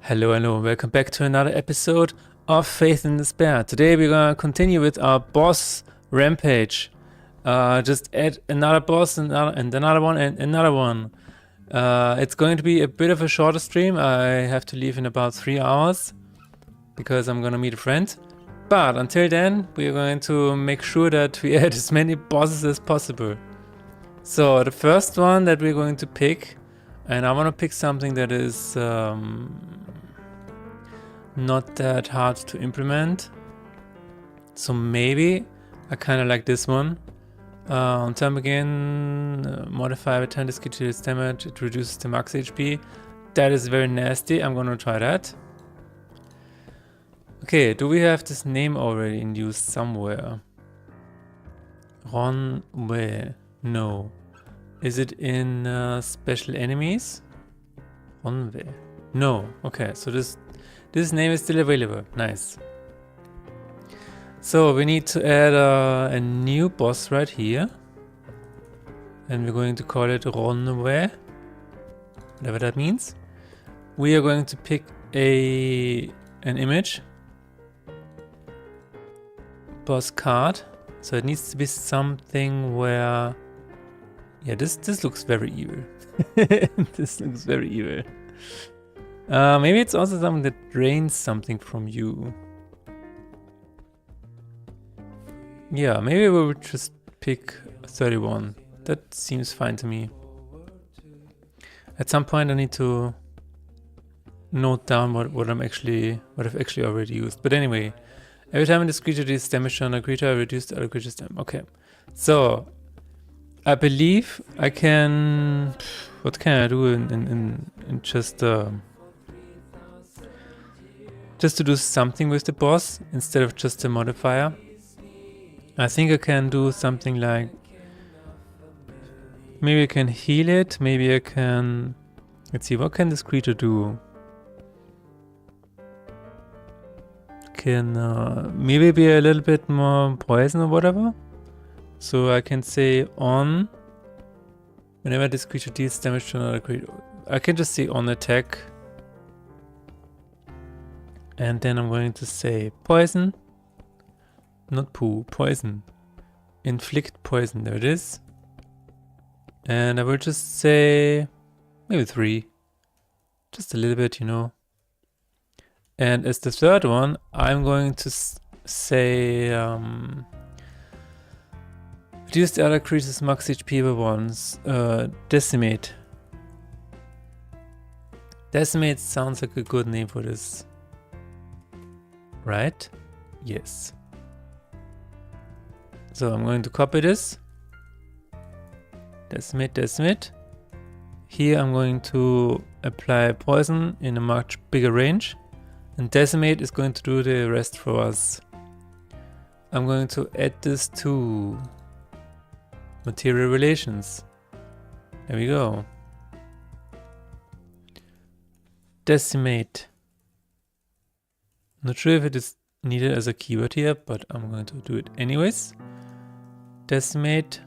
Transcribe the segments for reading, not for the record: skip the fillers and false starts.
Hello, welcome back to another episode of Faith in Despair. Today we're gonna continue with our boss rampage. Just add another boss and another one and another one. It's going to be a bit of a shorter stream. I have to leave in about 3 hours because I'm gonna meet a friend. But until then, we're going to make sure that we add as many bosses as possible. So the first one that we're going to pick, and I want to pick something that is not that hard to implement. So maybe I kind of like this one. On turn again, modify with 10 discontinuous damage, it reduces the max HP. That is very nasty, I'm gonna try that. Okay, do we have this name already in use somewhere? Ronwe, no. Is it in special enemies? Ronwe, no. Okay, so this name is still available, nice. So we need to add a new boss right here. And we're going to call it Ronwe, whatever that means. We are going to pick an image. Boss card. So it needs to be something where... Yeah, this looks very evil. This looks very evil. Maybe it's also something that drains something from you. Yeah, maybe we would just pick 31. That seems fine to me. At some point I need to note down what I've actually already used. But anyway, every time this creature deals damage on a creature, I reduce the other creature's damage. Okay. So I believe I can... What can I do in just to do something with the boss instead of just a modifier? I think I can do something like... Maybe I can heal it, maybe I can... Let's see, what can this creature do? Can maybe be a little bit more poison or whatever? So I can say on... Whenever this creature deals damage to another creature... I can just say on attack. And then I'm going to say poison. Not poo, poison. Inflict poison, there it is. And I will just say maybe 3. Just a little bit, you know. And as the third one, I'm going to say reduce the other creature's max HP by once. Decimate. Decimate sounds like a good name for this. Right? Yes. So I'm going to copy this. Decimate. Here I'm going to apply poison in a much bigger range. And Decimate is going to do the rest for us. I'm going to add this to Material Relations. There we go. Decimate. Not sure if it is needed as a keyword here, but I'm going to do it anyways. Decimate.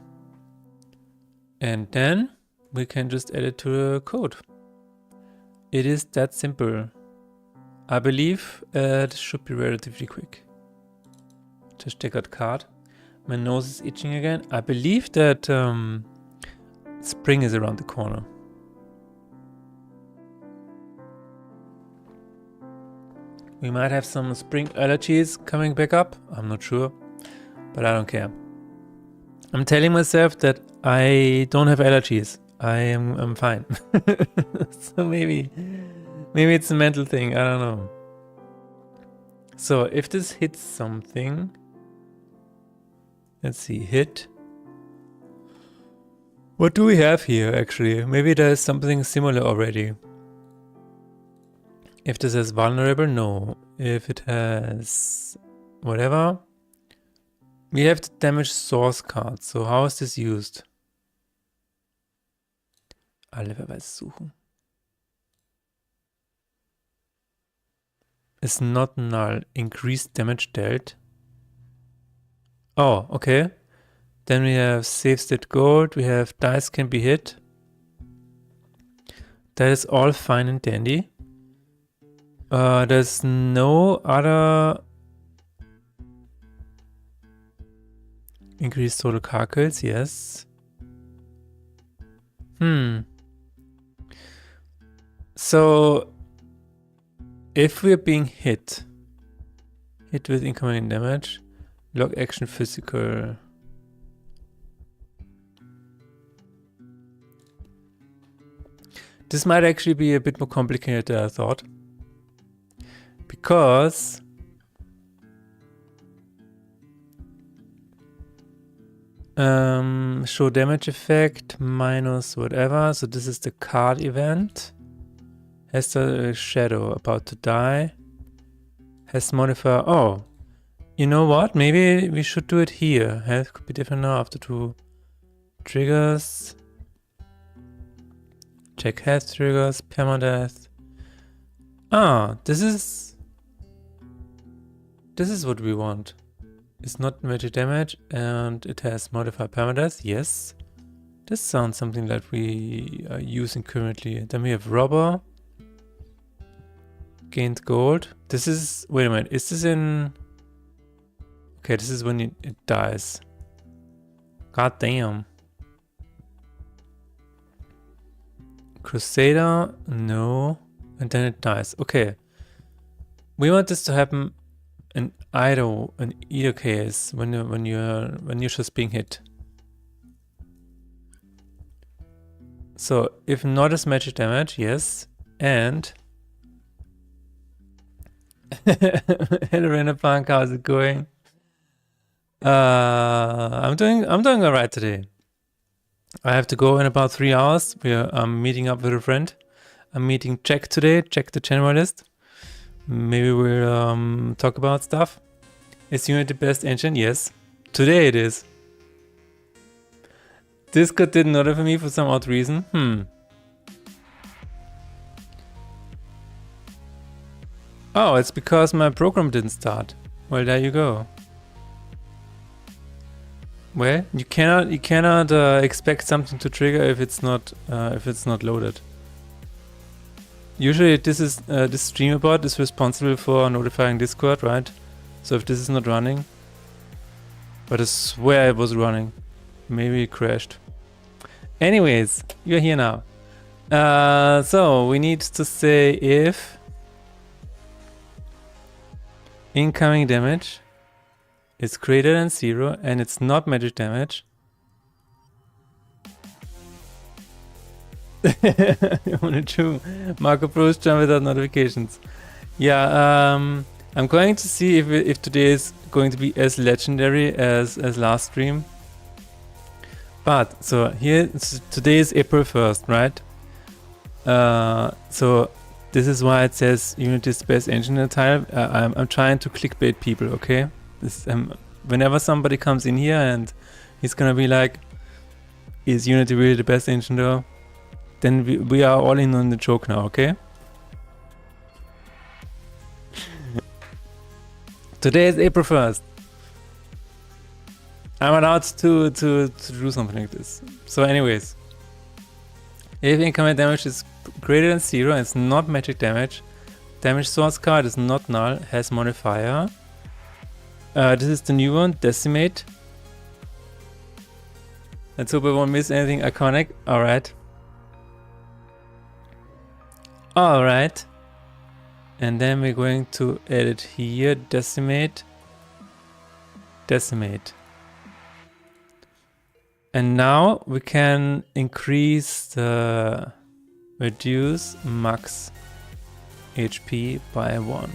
And then we can just add it to the code. It is that simple. I believe it should be relatively quick. Just take out card. My nose is itching again. I believe that spring is around the corner. We might have some spring allergies coming back up. I'm not sure, but I don't care. I'm telling myself that I don't have allergies. I'm fine. So maybe it's a mental thing. I don't know. So if this hits something, let's see, hit. What do we have here actually? Maybe there's something similar already. If this has vulnerable, no. If it has whatever. We have the damage source card. So how is this used? Alle Verweise suchen. Is not null. Increased damage dealt. Oh, okay. Then we have save state gold. We have dice can be hit. That is all fine and dandy. There's no other increased total car kills, yes. So if we're being hit with incoming damage, log action physical. This might actually be a bit more complicated than I thought. Because show damage effect minus whatever. So this is the card event. Has the shadow about to die. Has modifier. Oh, you know what? Maybe we should do it here. Health could be different now after 2 triggers. Check health triggers, permadeath. Ah, this is what we want. It's not magic damage and it has modifier permadeath. Yes. This sounds something that we are using currently. Then we have robber. Gained gold. This is, wait a minute, is this in... Okay, this is when it dies. God damn. Crusader, no. And then it dies. Okay. We want this to happen in either case when you're just being hit. So if not as magic damage, yes. And hello Renapunk, how's it going? I'm doing alright today. I have to go in about 3 hours. I'm meeting up with a friend. I'm meeting Jack today. Check the generalist. Maybe we'll talk about stuff. Is Unity the best engine? Yes. Today it is. Discord didn't notify me for some odd reason. Oh, it's because my program didn't start. Well, there you go. Well, you cannot expect something to trigger if it's not loaded. Usually, this streamer is responsible for notifying Discord, right? So if this is not running, but I swear it was running, maybe it crashed. Anyways, you're here now. So we need to say if incoming damage is greater than 0 and it's not magic damage. Only true. Marco Pros jump without notifications. Yeah, I'm going to see if today is going to be as legendary as last stream. But so here today is April 1st, right? So this is why it says Unity's best engine in the title. I'm trying to clickbait people, okay? This, whenever somebody comes in here and he's gonna be like, is Unity really the best engine though? Then we are all in on the joke now, okay? Today is April 1st. I'm allowed to do something like this. So anyways, if incoming damage is greater than 0 and it's not magic damage, damage source card is not null, has modifier. This is the new one, Decimate. Let's hope I won't miss anything iconic. Alright. Alright. And then we're going to edit here, Decimate. Decimate. And now we can increase the reduce max HP by 1.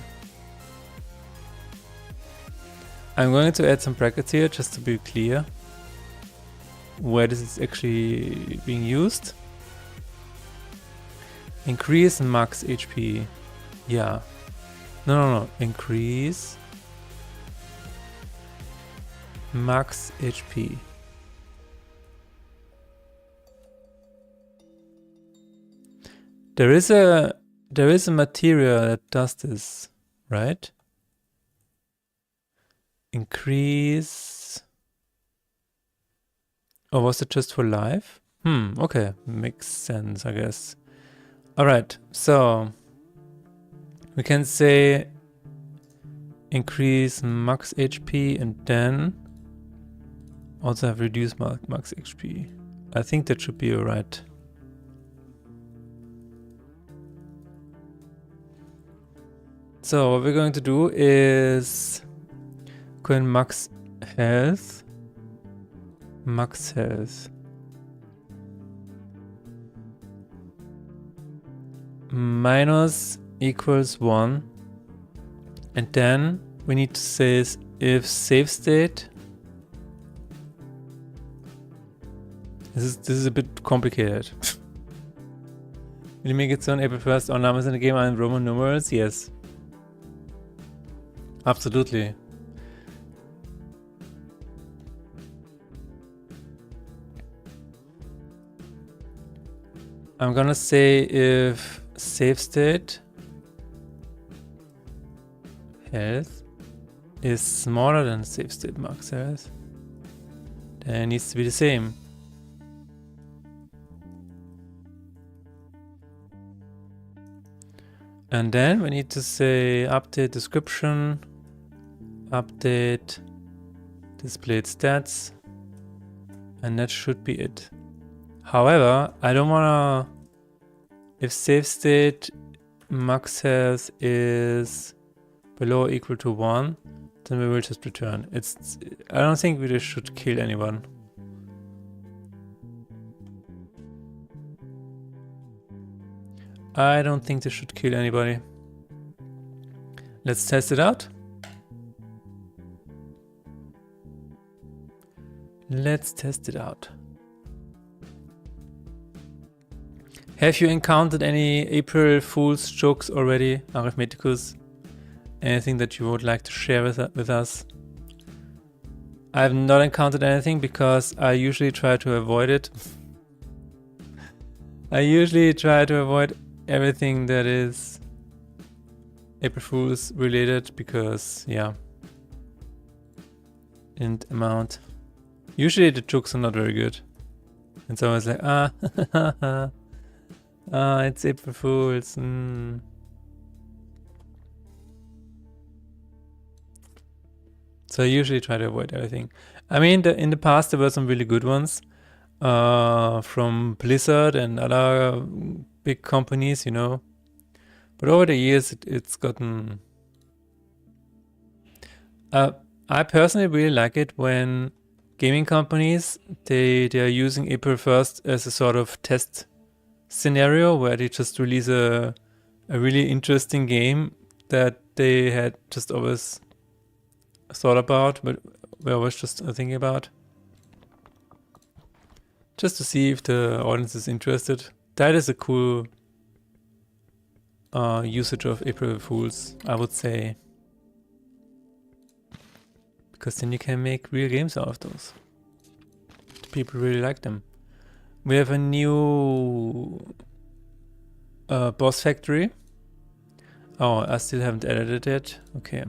I'm going to add some brackets here just to be clear where this is actually being used. Increase max HP. Yeah. No. Increase max HP. There is a material that does this, right? Increase. Or was it just for live? Okay, makes sense, I guess. All right, so We can say increase max HP and then also have reduced max HP. I think that should be alright. So what we're going to do is go in max health. Max health. Minus equals 1. And then we need to say if save state. This is a bit complicated. Will you make it so on April 1st? All numbers in the game are in Roman numerals? Yes. Absolutely. I'm gonna say if save state health is smaller than save state max health, then it needs to be the same. And then we need to say update description, update displayed stats, and that should be it. However, I don't wanna, if save state max health is below or equal to 1, then we will just return. I don't think we just should kill anyone. I don't think they should kill anybody. Let's test it out. Let's test it out. Have you encountered any April Fool's jokes already, Arithmeticus? Anything that you would like to share with us? I have not encountered anything because I usually try to avoid it. I usually try to avoid everything that is April Fool's related because, yeah, in amount. Usually the jokes are not very good. And so I was like, it's April Fool's. So I usually try to avoid everything. I mean, in the past there were some really good ones from Blizzard and other big companies, you know. But over the years, it's gotten... I personally really like it when gaming companies, they are using April 1st as a sort of test scenario where they just release a really interesting game that they had just always thought about, but were always just thinking about. Just to see if the audience is interested. That is a cool usage of April Fools, I would say. Because then you can make real games out of those. People really like them. We have a new boss factory. Oh, I still haven't added it yet. Okay.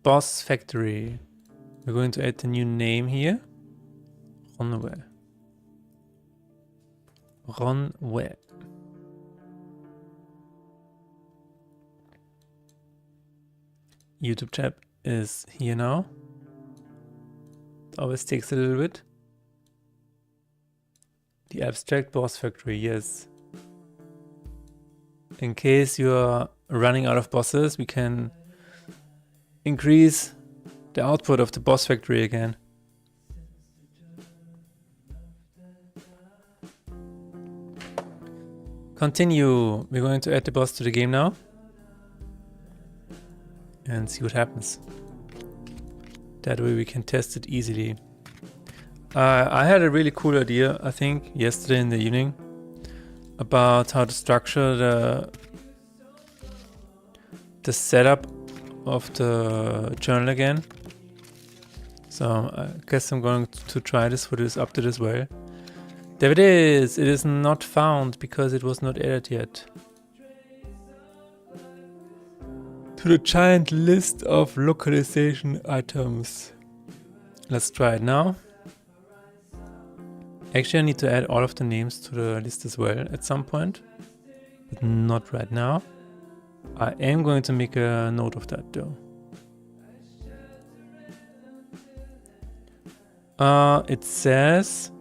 Boss factory. We're going to add the new name here. Ronwe. Ronwe. YouTube chat is here now. It always takes a little bit. The abstract boss factory, yes. In case you are running out of bosses, we can increase the output of the boss factory again. Continue. We're going to add the boss to the game now. And see what happens. That way we can test it easily. I had a really cool idea, I think, yesterday in the evening about how to structure the setup of the journal again. So I guess I'm going to try this for this update as well. There it is! It is not found because it was not added yet. To the giant list of localization items. Let's try it now. Actually, I need to add all of the names to the list as well at some point. but not right now. I am going to make a note of that though. It says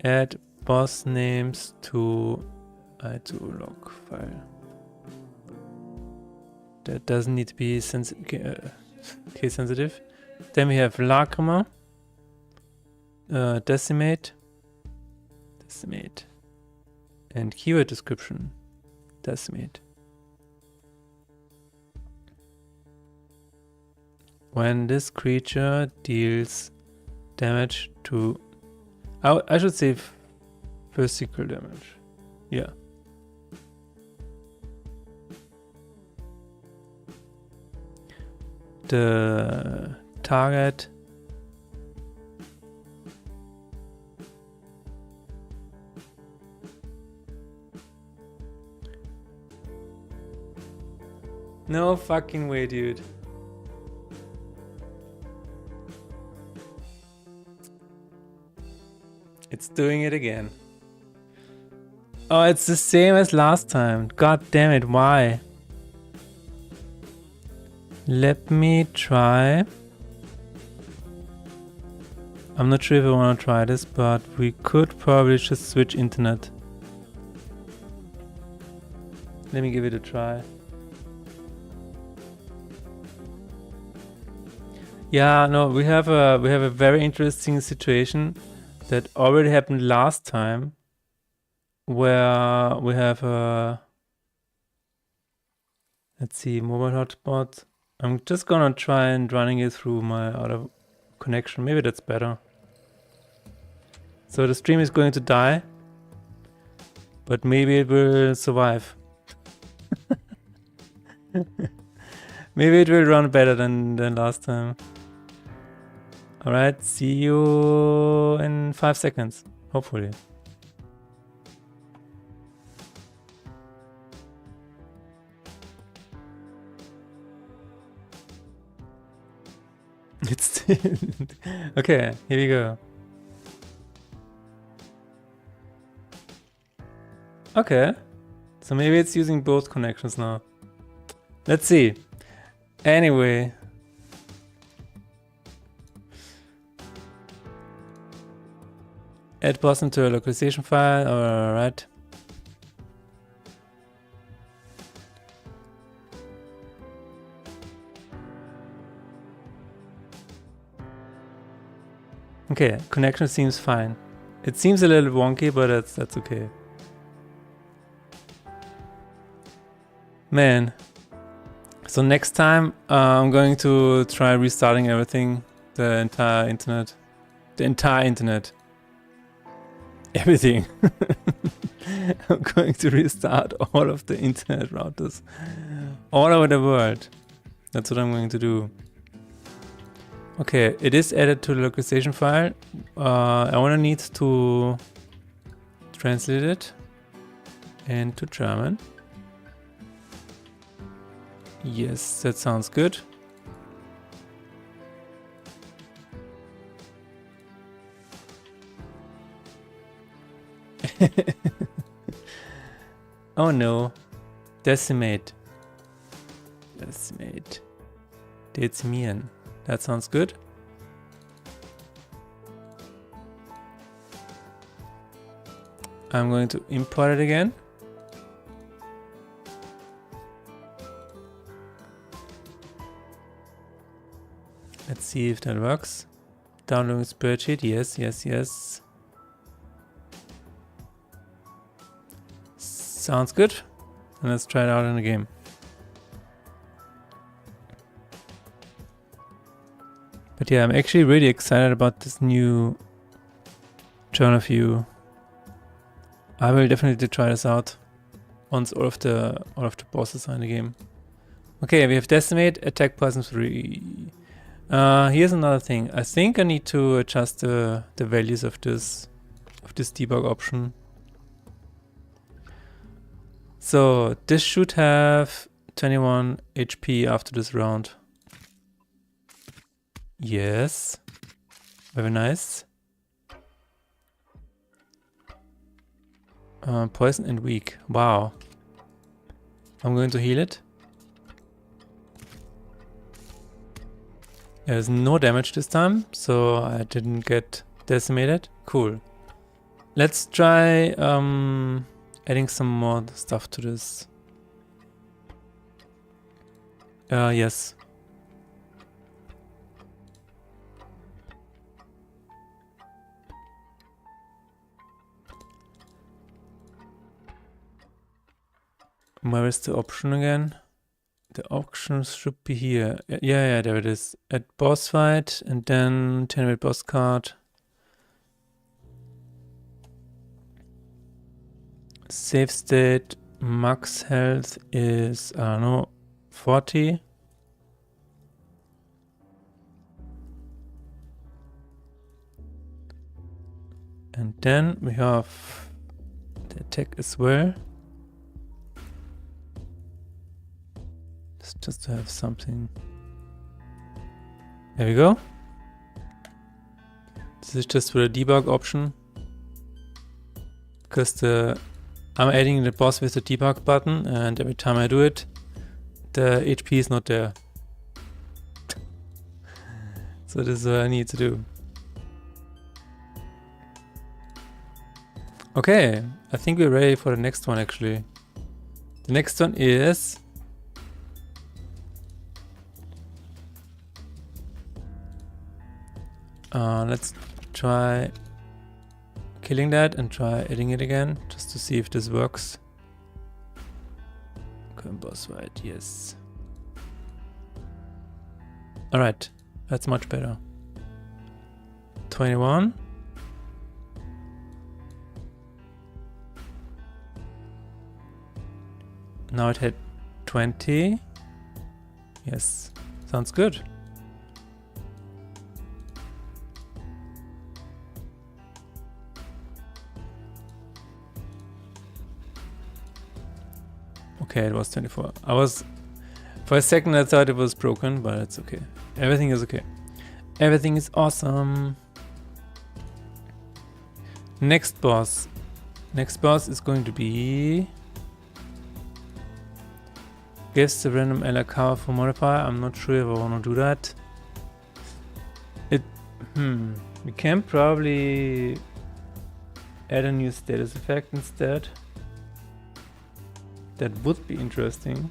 add boss names to i2 log file. That doesn't need to be case sensitive. Then we have Lacrima, decimate, and keyword description, decimate. When this creature deals damage to, I should say physical damage. Yeah. The target no fucking way, dude. It's doing it again. Oh, it's the same as last time. God damn it, why? Let me try. I'm not sure if I want to try this, but we could probably just switch internet. Let me give it a try. Yeah, no, we have a very interesting situation that already happened last time, where we have a, let's see, mobile hotspot. I'm just gonna try and running it through my other connection. Maybe that's better. So the stream is going to die, but maybe it will survive. Maybe it will run better than last time. Alright, see you in 5 seconds, hopefully. It's okay, here we go. Okay, so maybe it's using both connections now. Let's see. Anyway. Add boss into a localization file, alright. Okay, connection seems fine. It seems a little wonky, but that's okay. Man. So next time I'm going to try restarting everything, the entire internet. Everything. I'm going to restart all of the internet routers all over the world. That's what I'm going to do. Okay, it is added to the localization file. I want to need to translate it into German. Yes, that sounds good. Oh no. Decimate. Dezimieren. That sounds good. I'm going to import it again. Let's see if that works. Downloading spreadsheet. Yes. Sounds good. And let's try it out in the game. But yeah, I'm actually really excited about this new journal view. I will definitely try this out once all of the bosses are in the game. Okay, we have decimate, attack poison 3. Here's another thing. I think I need to adjust the values of this debug option. So this should have 21 HP after this round. Yes, very nice. Poison and weak. Wow. I'm going to heal it. There's no damage this time, so I didn't get decimated. Cool. Let's try adding some more stuff to this. Yes. Where is the option again? The options should be here. Yeah, there it is. At boss fight and then 10-minute boss card. Save state, max health is, I don't know, 40. And then we have the attack as well. Just to have something. There we go. This is just for the debug option. Because I'm adding the boss with the debug button, and every time I do it, the HP is not there. So this is what I need to do. Okay, I think we're ready for the next one actually. The next one is... let's try killing that and try adding it again, just to see if this works. Current boss fight, yes. Alright, that's much better. 21. Now it had 20. Yes, sounds good. Okay, it was 24. For a second I thought it was broken, but it's okay. Everything is okay. Everything is awesome. Next boss. Next boss is going to be... Gives the random ally powerful modifier. I'm not sure if I want to do that. We can probably add a new status effect instead. That would be interesting.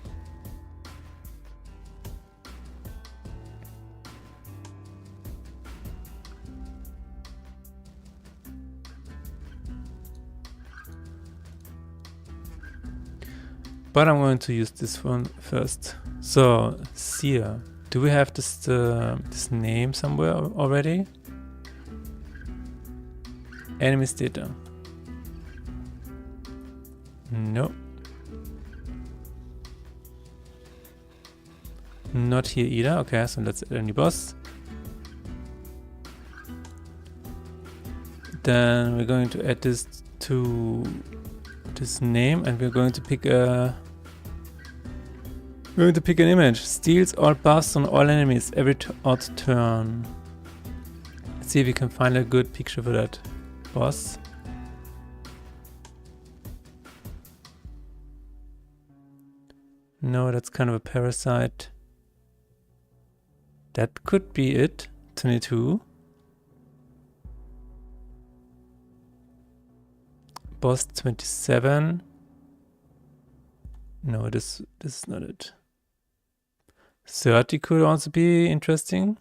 But I'm going to use this one first. So, Seer. Do we have this name somewhere already? Enemies data. No. Not here either. Okay, so let's add a new boss. Then we're going to add this to this name, and we're going to pick an image. Steals all buffs on all enemies every odd turn. Let's see if we can find a good picture for that boss. No, that's kind of a parasite. That could be it. 22. Boss 27. No, this is not it. 30 could also be interesting.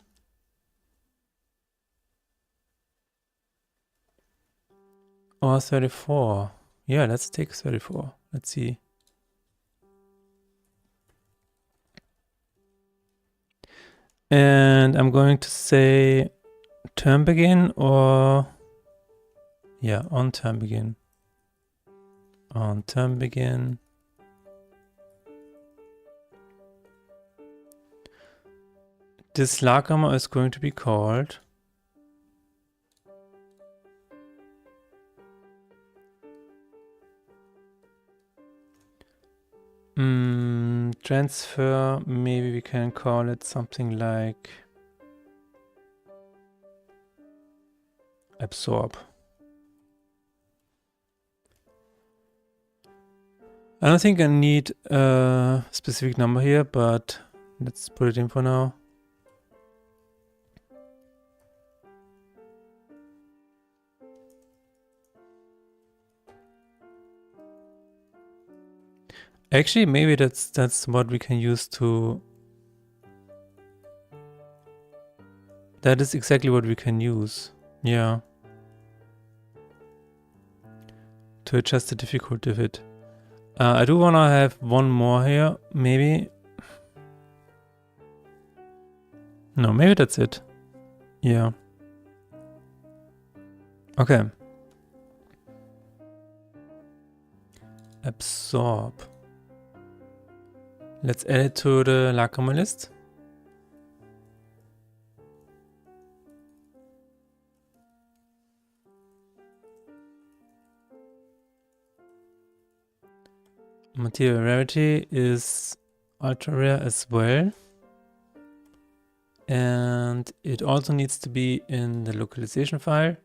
Or 34. Yeah, let's take 34. Let's see. And I'm going to say turn begin, or yeah, on turn begin. On turn begin. This Lagermer is going to be called transfer. Maybe we can call it something like absorb. I don't think I need a specific number here, but let's put it in for now. Actually, maybe that's what we can use to... That is exactly what we can use. Yeah. To adjust the difficulty of it. I do want to have one more here, maybe. No, maybe that's it. Yeah. Okay. Absorb. Let's add it to the Lacrimal list. Material rarity is ultra rare as well. And it also needs to be in the localization file.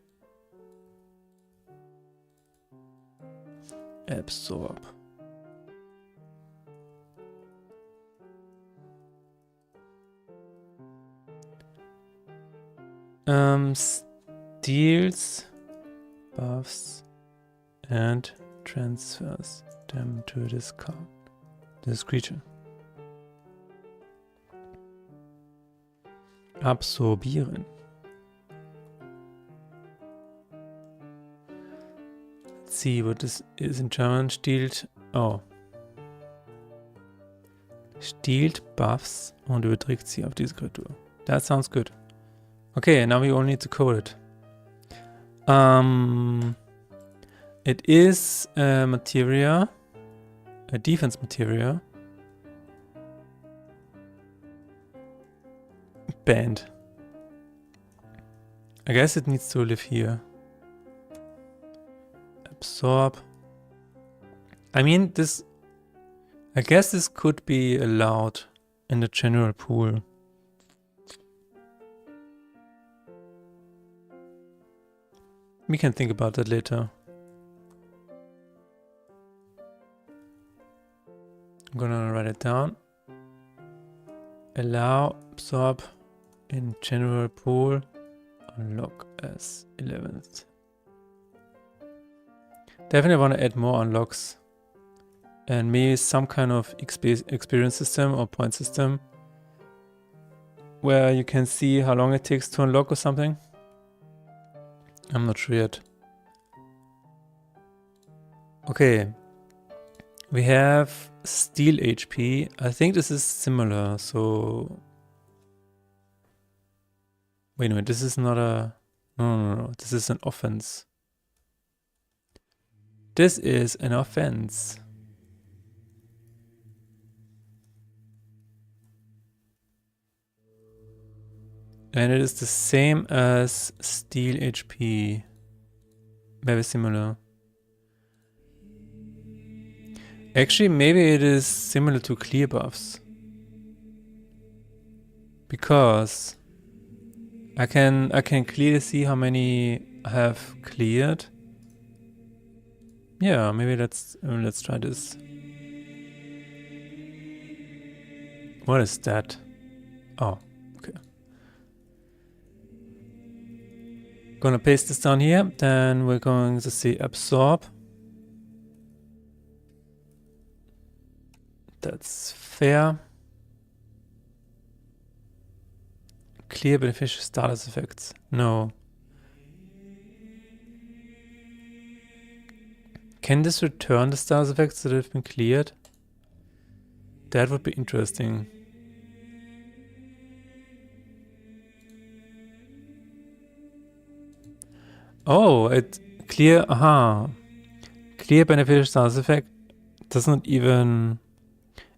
Absorb. Steals, buffs, and transfers them to this creature. Absorbieren. Let's see what this is in German. Stiehlt. Oh. Stiehlt buffs und überträgt sie auf diese Kreatur. That sounds good. Okay, now we only need to code it. It is a materia, a defense materia. Banned. I guess it needs to live here. Absorb. I mean, this... I guess this could be allowed in the general pool. We can think about that later. I'm gonna write it down. Allow absorb in general pool. Unlock as 11th. Definitely want to add more unlocks. And maybe some kind of experience system or point system. Where you can see how long it takes to unlock or something. I'm not sure yet. Okay. We have Steel HP. I think this is similar, so... Wait a minute, this is not a... No. This is an offense. This is an offense. And it is the same as Steel HP. Very similar. Actually, maybe it is similar to clear buffs. Because I can clearly see how many I have cleared. Yeah, maybe let's try this. What is that? Oh, okay. Gonna paste this down here, then we're going to see absorb. That's fair. Clear beneficial status effects. No. Can this return the status effects that have been cleared? That would be interesting. Oh, it clear, Clear beneficial status effect does not even,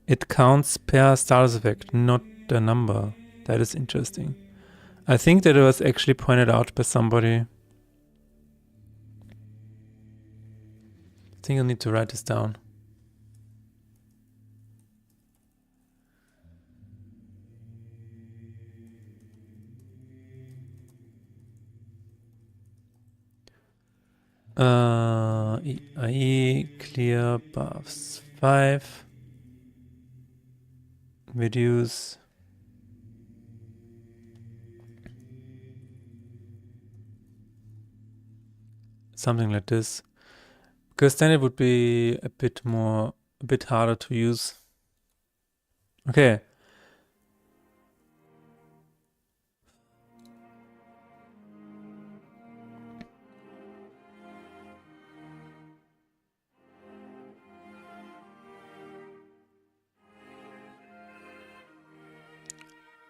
it counts per status effect, not the number. That is interesting. I think that it was actually pointed out by somebody. I think I need to write this down. EIE clear buffs 5. Reduce. Something like this. Because then it would be a bit harder to use. Okay.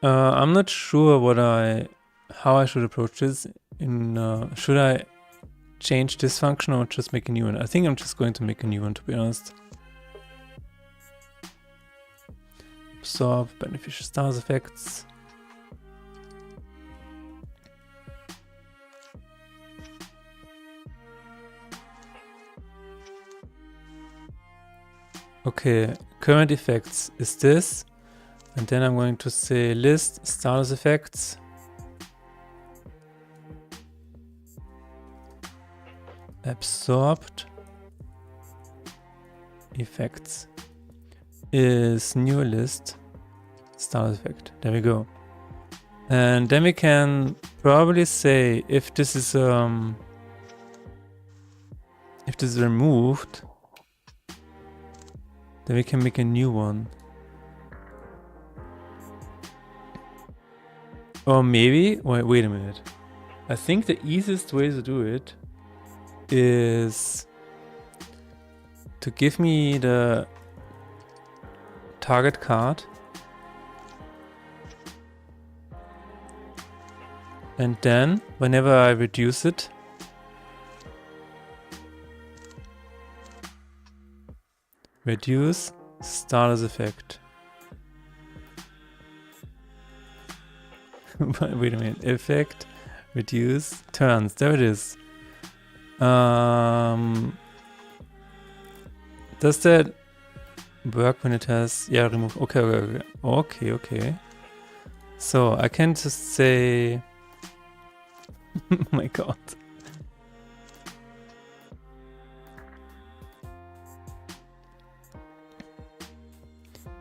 I'm not sure how I should approach this. Should I change this function or just make a new one? I think I'm just going to make a new one, to be honest. Absorb beneficial stars effects. Okay, current effects is this. And then I'm going to say list status effects. Absorbed effects is new list status effect. There we go. And then we can probably say if this is removed, then we can make a new one. Or maybe, wait a minute. I think the easiest way to do it is to give me the target card and then whenever I reduce it, reduce status effect. Wait a minute, effect, reduce, turns, there it is. Does that work when it has, yeah, remove, okay. So I can just say, oh my god.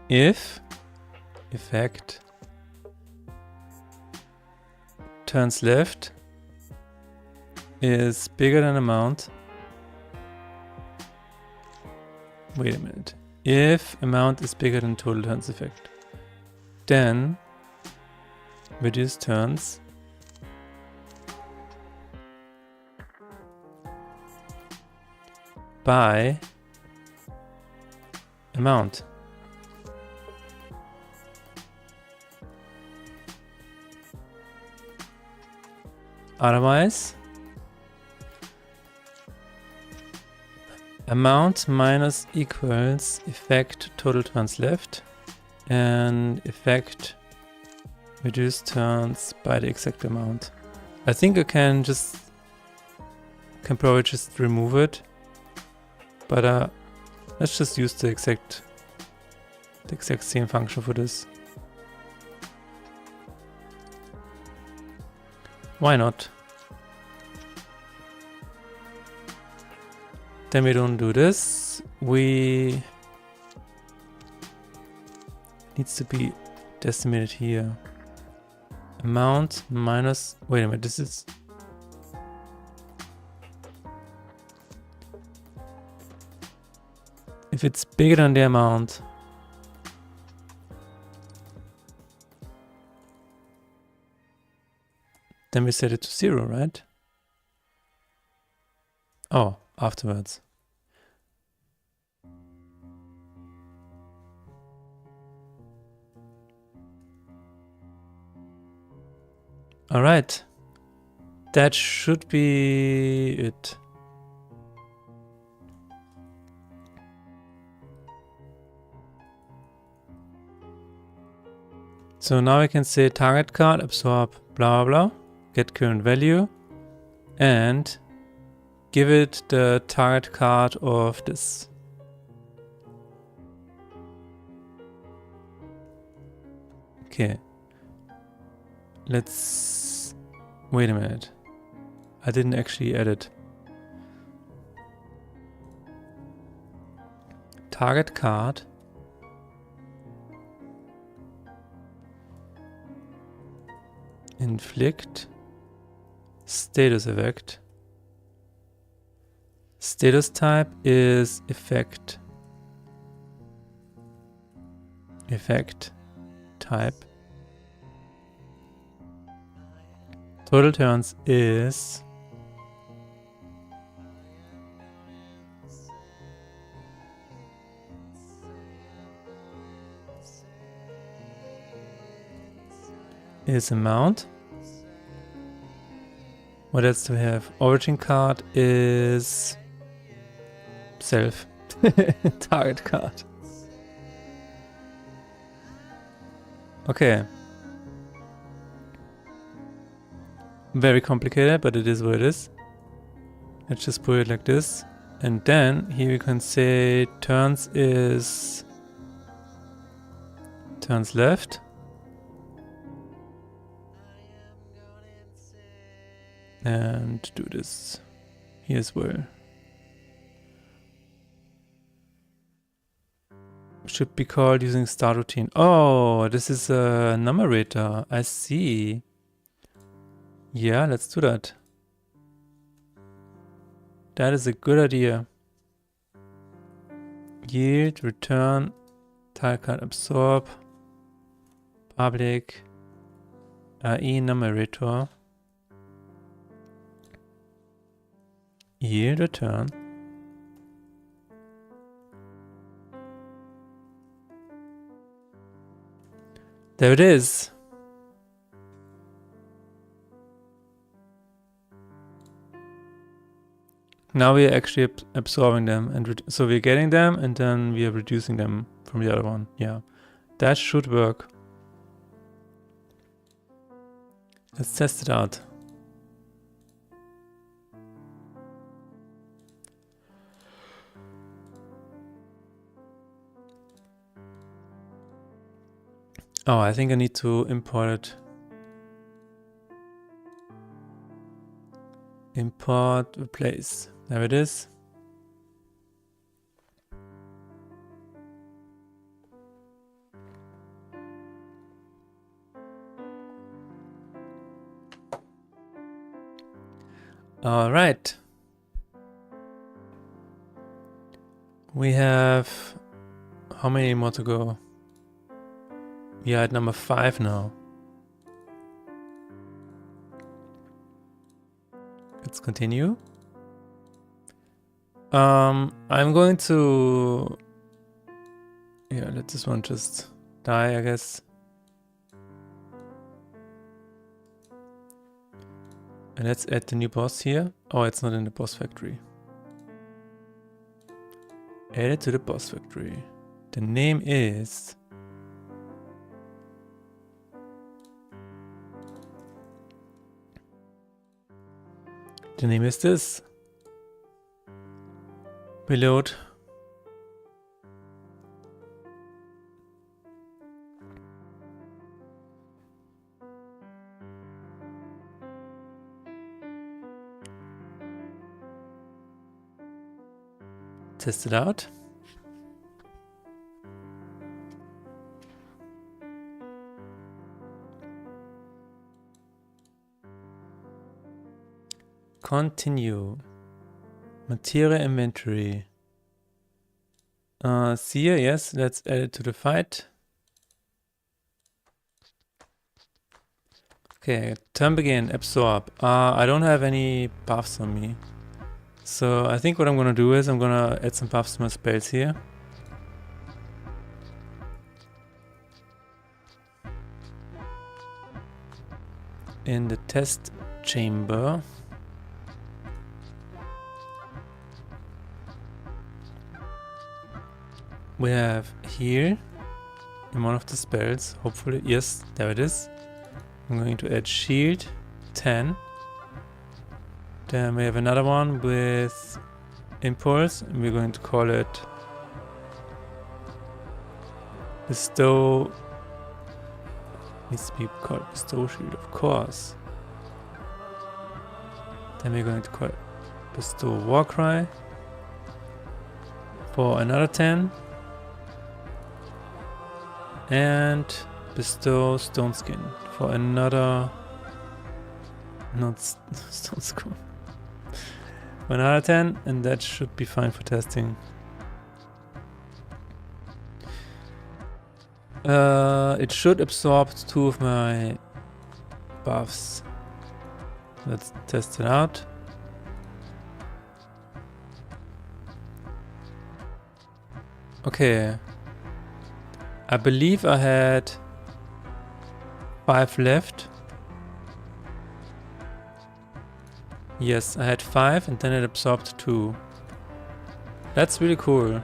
If effect turns left is bigger than amount. Wait a minute. If amount is bigger than total turns effect, then reduce turns by amount. Otherwise, amount minus equals effect total turns left and effect reduce turns by the exact amount. I think I can probably just remove it, but let's just use the exact same function for this. Why not? Then we don't do this. We needs to be decimated here. Amount minus, wait a minute, this is if it's bigger than the amount, then we set it to 0, right? Oh, afterwards. All right. That should be it. So now we can say target card, absorb, blah, blah, get current value, and give it the target card of this. Okay. Let's wait a minute. I didn't actually edit. target card. Inflict. Status effect. Status type is effect. Effect type. Total turns is amount. What else do we have? Origin card is self. Target card. Okay. Very complicated, but it is what it is. Let's just put it like this. And then here we can say turns is turns left. And do this here as well. Should be called using start routine. Oh, this is a numerator. I see. Yeah, let's do that. That is a good idea. Yield, return, tile card absorb, public, IE numerator. Yield, return. There it is. Now we are actually absorbing them, and so we're getting them, and then we are reducing them from the other one. Yeah, that should work. Let's test it out. Oh, I think I need to import it. Import replace. There it is. All right. We have how many more to go? We are at number 5 now. Let's continue. I'm going to... Yeah, let this one just die, I guess. And let's add the new boss here. Oh, it's not in the boss factory. Add it to the boss factory. The name is... The name is this. Reload. Test it out. Continue. Materia inventory. Seer, yes, let's add it to the fight. Okay, turn begin, absorb. I don't have any buffs on me. So I think what I'm gonna do is I'm gonna add some buffs to my spells here. In the test chamber. We have here in one of the spells, hopefully, yes, there it is. I'm going to add shield 10. Then we have another one with impulse, and we're going to call it bestow. Needs to be called bestow shield, of course. Then we're going to call it bestow war cry for another 10. And bestow stone skin for another. Not stone skin. 1 out of 10, and that should be fine for testing. It should absorb 2 of my buffs. Let's test it out. Okay. I believe I had 5 left. Yes, I had 5 and then it absorbed 2. That's really cool.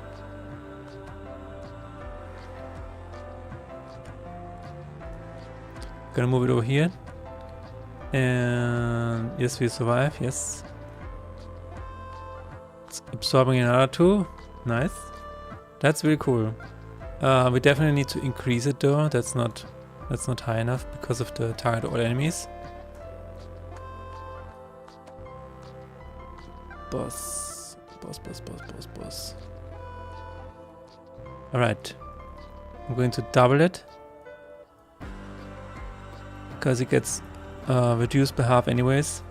Gonna move it over here. And yes, we survive, yes. It's absorbing another 2. Nice. That's really cool. We definitely need to increase it though. That's not high enough because of the target all enemies. Boss. Alright. I'm going to double it. Because it gets reduced by half anyways.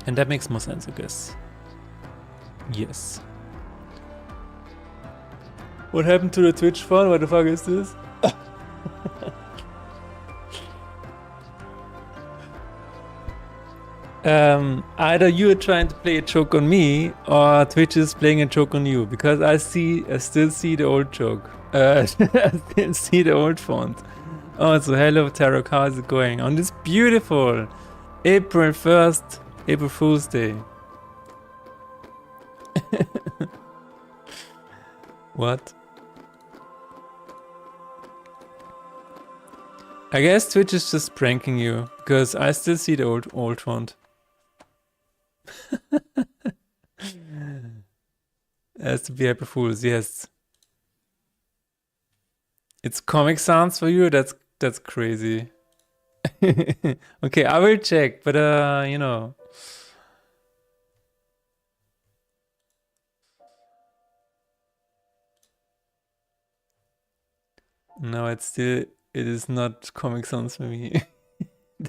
And that makes more sense, I guess. Yes. What happened to the Twitch font? What the fuck is this? Either you are trying to play a joke on me, or Twitch is playing a joke on you, because I still see the old joke. I still see the old font. Oh, so hello Tarok, how is it going? On this beautiful April 1st, April Fool's Day. What? I guess Twitch is just pranking you, because I still see the old font. Has to be April Fools, yes. It's Comic Sans for you? That's crazy. Okay, I will check, but you know. No, it is not Comic Sans for me.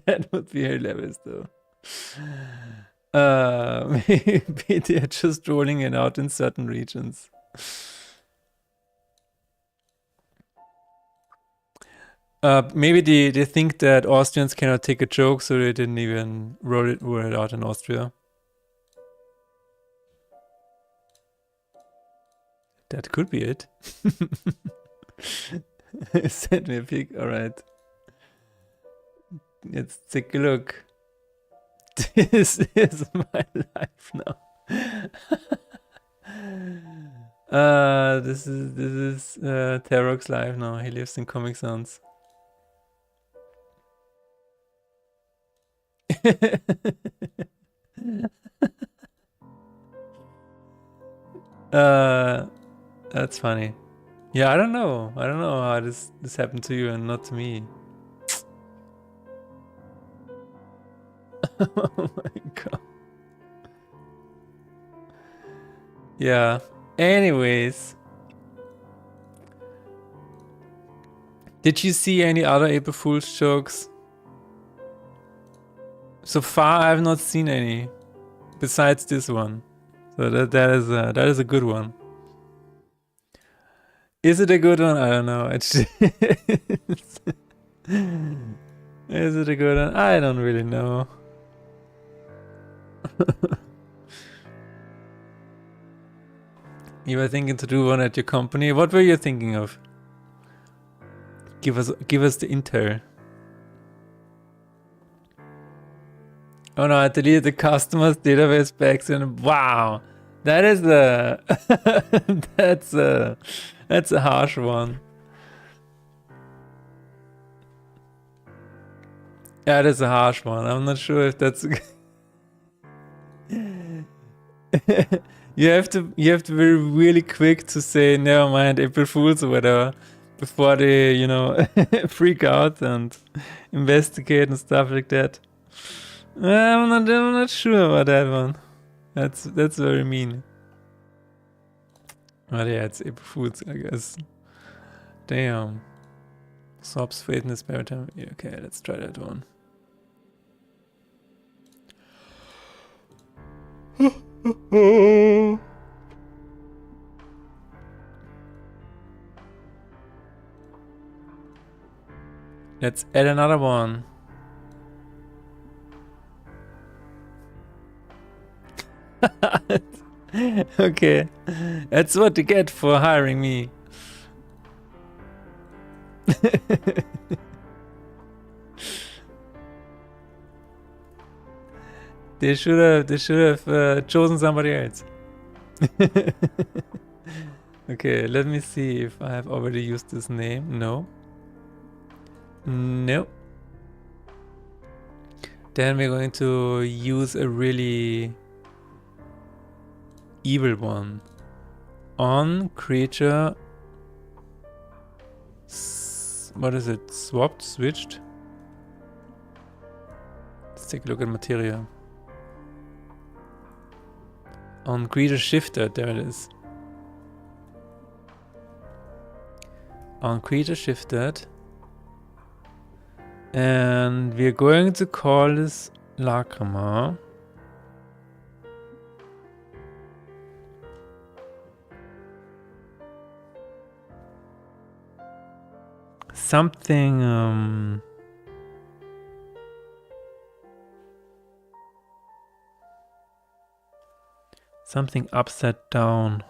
That would be hilarious though. Maybe they're just rolling it out in certain regions. Maybe they think that Austrians cannot take a joke, so they didn't even roll it out in Austria. That could be it. Send me a pic. Alright. Let's take a look. This is my life now. This is Tarok's life now. He lives in Comic Sans. That's funny. Yeah, I don't know how this happened to you and not to me. Oh my god. Yeah. Anyways. Did you see any other April Fool's jokes? So far I have not seen any. Besides this one. So that is a good one. Is it a good one? I don't know. Is it a good one? I don't really know. You were thinking to do one at your company. What were you thinking of? Give us the intel. Oh no, I deleted the customers database back and wow, that is a that's a harsh one. Yeah, that is a harsh one. I'm not sure if that's you have to be really quick to say never mind April Fools or whatever before they, you know, freak out and investigate and stuff like that. I'm not sure about that one. That's very mean. But yeah, it's April Fools, I guess. Damn. Swaps Faith in Despair time. Yeah, okay, let's try that one. Let's add another one. Okay, that's what you get for hiring me. They should have chosen somebody else. Okay, let me see if I have already used this name. No. No. Then we're going to use a really evil one. On creature. What is it? Swapped? Switched? Let's take a look at materia. On creature shifted, there it is. On creature shifted. And we're going to call this Lacrima. Something something upside down.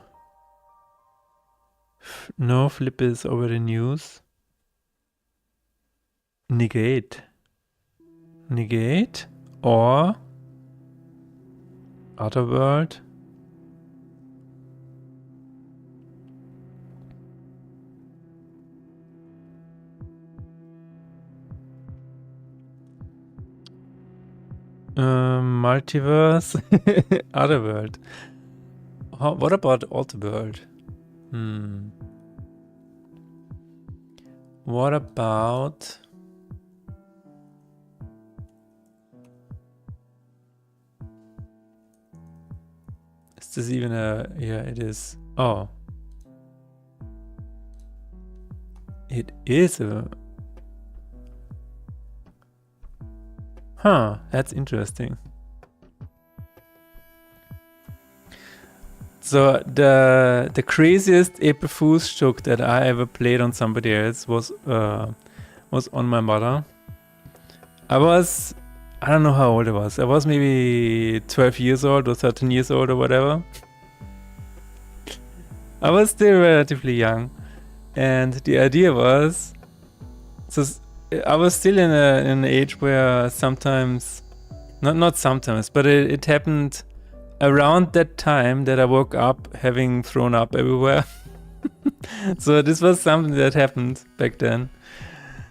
No, flip is already news. Negate. Negate or Otherworld. Multiverse. Otherworld. What about Alterworld? What about is this even a yeah it is. Oh. It is a huh, that's interesting. So the craziest April Fool's joke that I ever played on somebody else was on my mother. I don't know how old I was. I was maybe 12 years old or 13 years old or whatever. I was still relatively young, and the idea was, so I was still in an age where sometimes, not sometimes, but it happened around that time that I woke up having thrown up everywhere. So this was something that happened back then.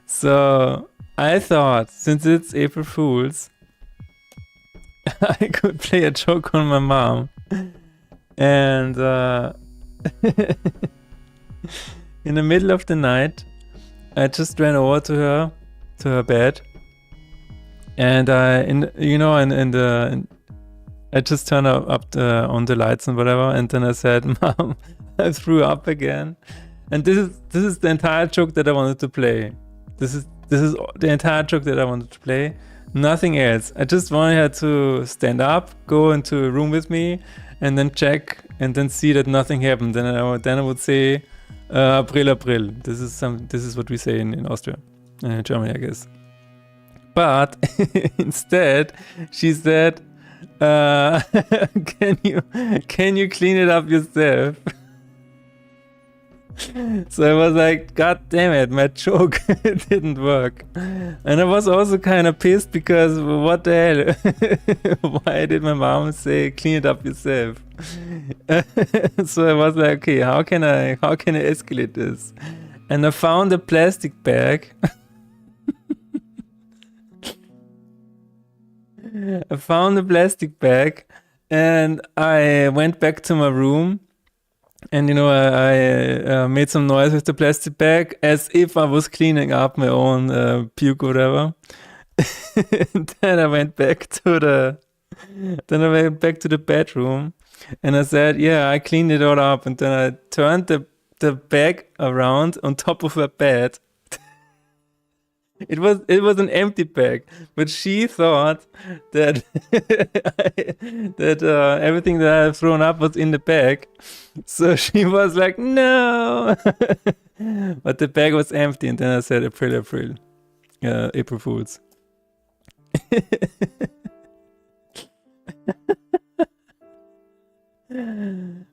So I thought, since it's April Fool's, I could play a joke on my mom. And in the middle of the night, I just ran over to her bed, and I just turned up on the lights and whatever, and then I said, "Mom, I threw up again." And this is the entire joke that I wanted to play. This is the entire joke that I wanted to play. Nothing else. I just wanted her to stand up, go into a room with me, and then check, and then see that nothing happened. Then I would say, "April, April." This is what we say in Austria, in Germany, I guess. But instead, she said, can you clean it up yourself? So I was like, God damn it, my joke didn't work. And I was also kind of pissed because what the hell? Why did my mom say clean it up yourself? So I was like, okay, how can I escalate this? And I found a plastic bag. I found a plastic bag, and I went back to my room, and I made some noise with the plastic bag as if I was cleaning up my own puke or whatever. Then I went back to the bedroom, and I said, "Yeah, I cleaned it all up." And then I turned the bag around on top of her bed. It was an empty bag, but she thought that that everything that I had thrown up was in the bag. So she was like, "No," but the bag was empty, and then I said, "April, April, April Fools."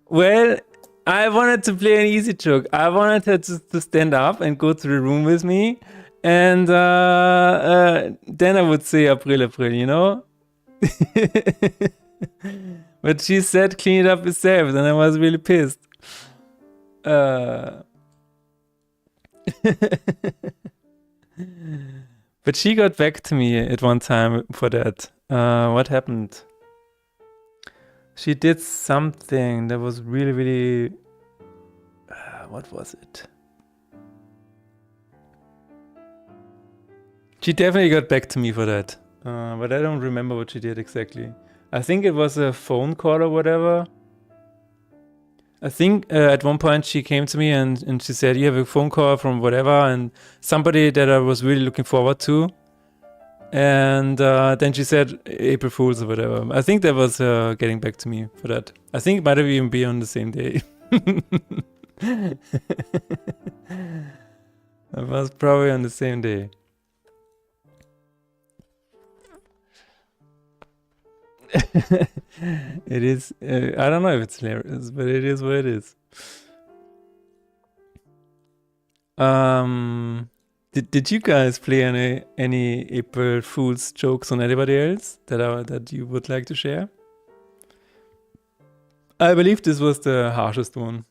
Well, I wanted to play an easy joke. I wanted her to stand up and go to the room with me, and then I would say April, April, you know? But she said clean it up yourself, and I was really pissed. But she got back to me at one time for that. What happened? She did something that was really, really. What was it? She definitely got back to me for that. But I don't remember what she did exactly. I think it was a phone call or whatever. I think at one point she came to me and she said, "You have a phone call from whatever," and somebody that I was really looking forward to. And then she said April Fools or whatever. I think that was getting back to me for that. I think it might have even been on the same day. It was probably on the same day. It is. I don't know if it's hilarious, but it is what it is. Did you guys play any April Fool's jokes on anybody else that you would like to share? I believe this was the harshest one.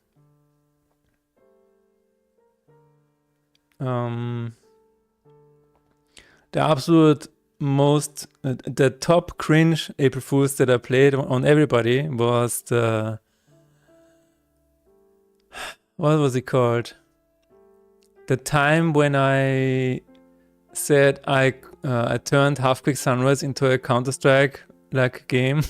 The absolute most the top cringe April Fools that I played on everybody was the what was it called? The time when I said I turned Half Quick Sunrise into a Counter-Strike like game.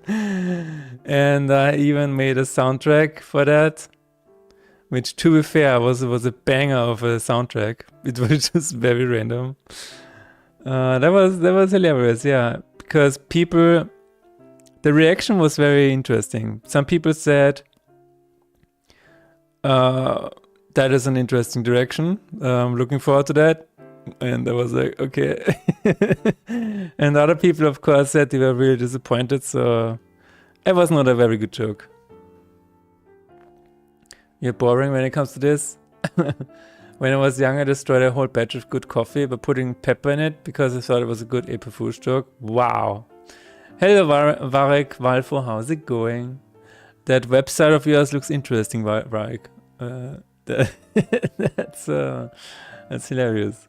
And I even made a soundtrack for that, which, to be fair, was a banger of a soundtrack. It was just very random. That was hilarious, yeah, because the reaction was very interesting. Some people said that is an interesting direction. I'm looking forward to that. And I was like, okay. And other people, of course, said they were really disappointed. So it was not a very good joke. You're boring when it comes to this. When I was young, I destroyed a whole batch of good coffee by putting pepper in it because I thought it was a good April Fool's joke. Wow. Hello, Varek Valfo, how's it going? That website of yours looks interesting, Varek. That's hilarious.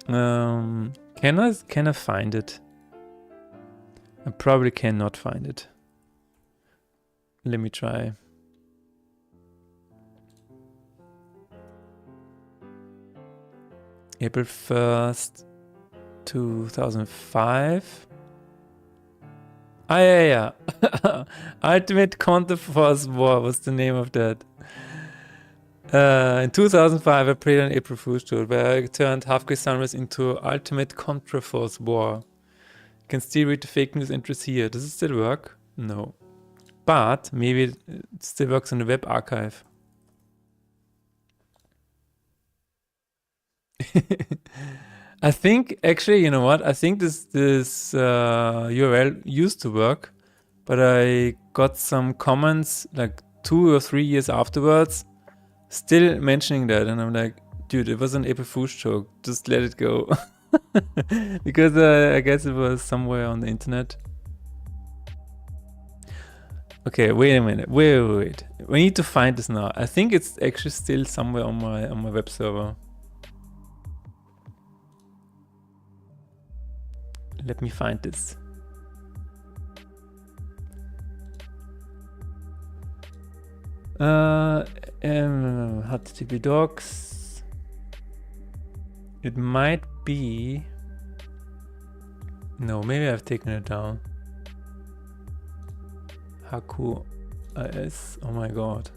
Can I find it? I probably cannot find it. Let me try. April 1st, 2005. Ah, yeah. Ultimate Counterforce War was the name of that. In 2005, I played an April Fool's joke where I turned Half Quick Sunrise into Ultimate Counterforce War. You can still read the fake news entries here. Does it still work? No. But maybe it still works in the web archive. I think, actually, you know what? I think this URL used to work, but I got some comments like 2 or 3 years afterwards still mentioning that, and I'm like, dude, it was an April Fool's joke. Just let it go. Because I guess it was somewhere on the internet. Okay, wait a minute. Wait. We need to find this now. I think it's actually still somewhere on my web server. Let me find this. HTTP docs. It might be. No, maybe I've taken it down. Haku IS. Oh my god.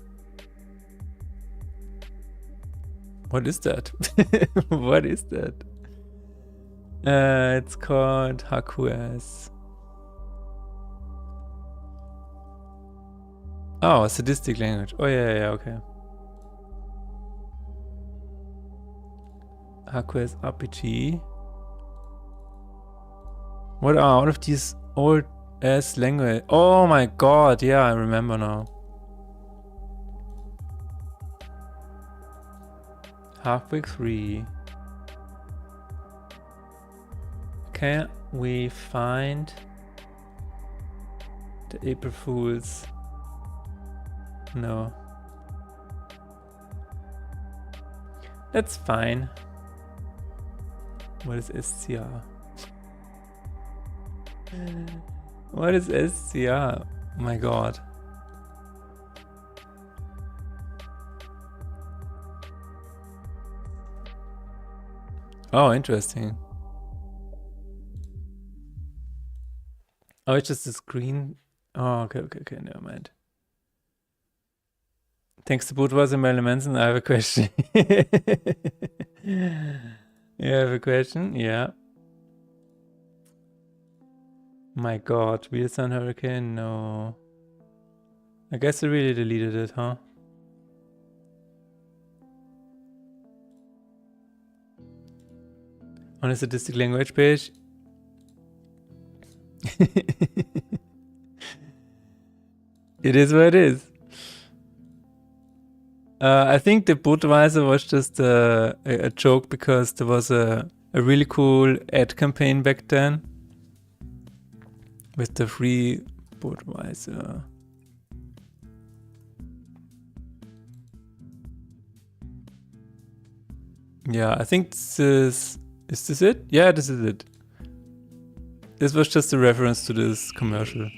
What is that? What is that? It's called HQS. Oh, sadistic language. Oh yeah, okay. HQS RPG. What are all of these old ass language? Oh my god, yeah, I remember now. Halfway 3. Can we find the April Fools? No. That's fine. What is SCR? What is SCR? Oh my god. Oh, interesting. Oh, it's just a screen. Oh, okay, never mind. Thanks to Budweiser Marilyn Manson, I have a question. You have a question? Yeah. My god, Real Sun Hurricane? No. I guess I really deleted it, huh? On a sadistic language page? It is what it is. I think the Budweiser was just a joke because there was a really cool ad campaign back then with the free Budweiser. Yeah, I think this is this it? Yeah, this is it. This was just a reference to this commercial.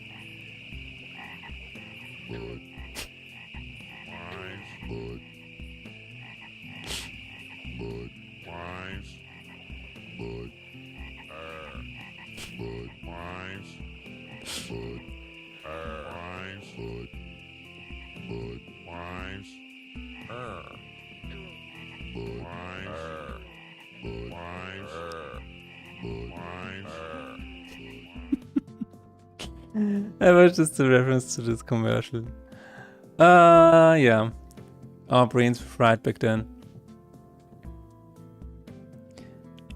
That was just a reference to this commercial. Yeah. Our brains were fried back then.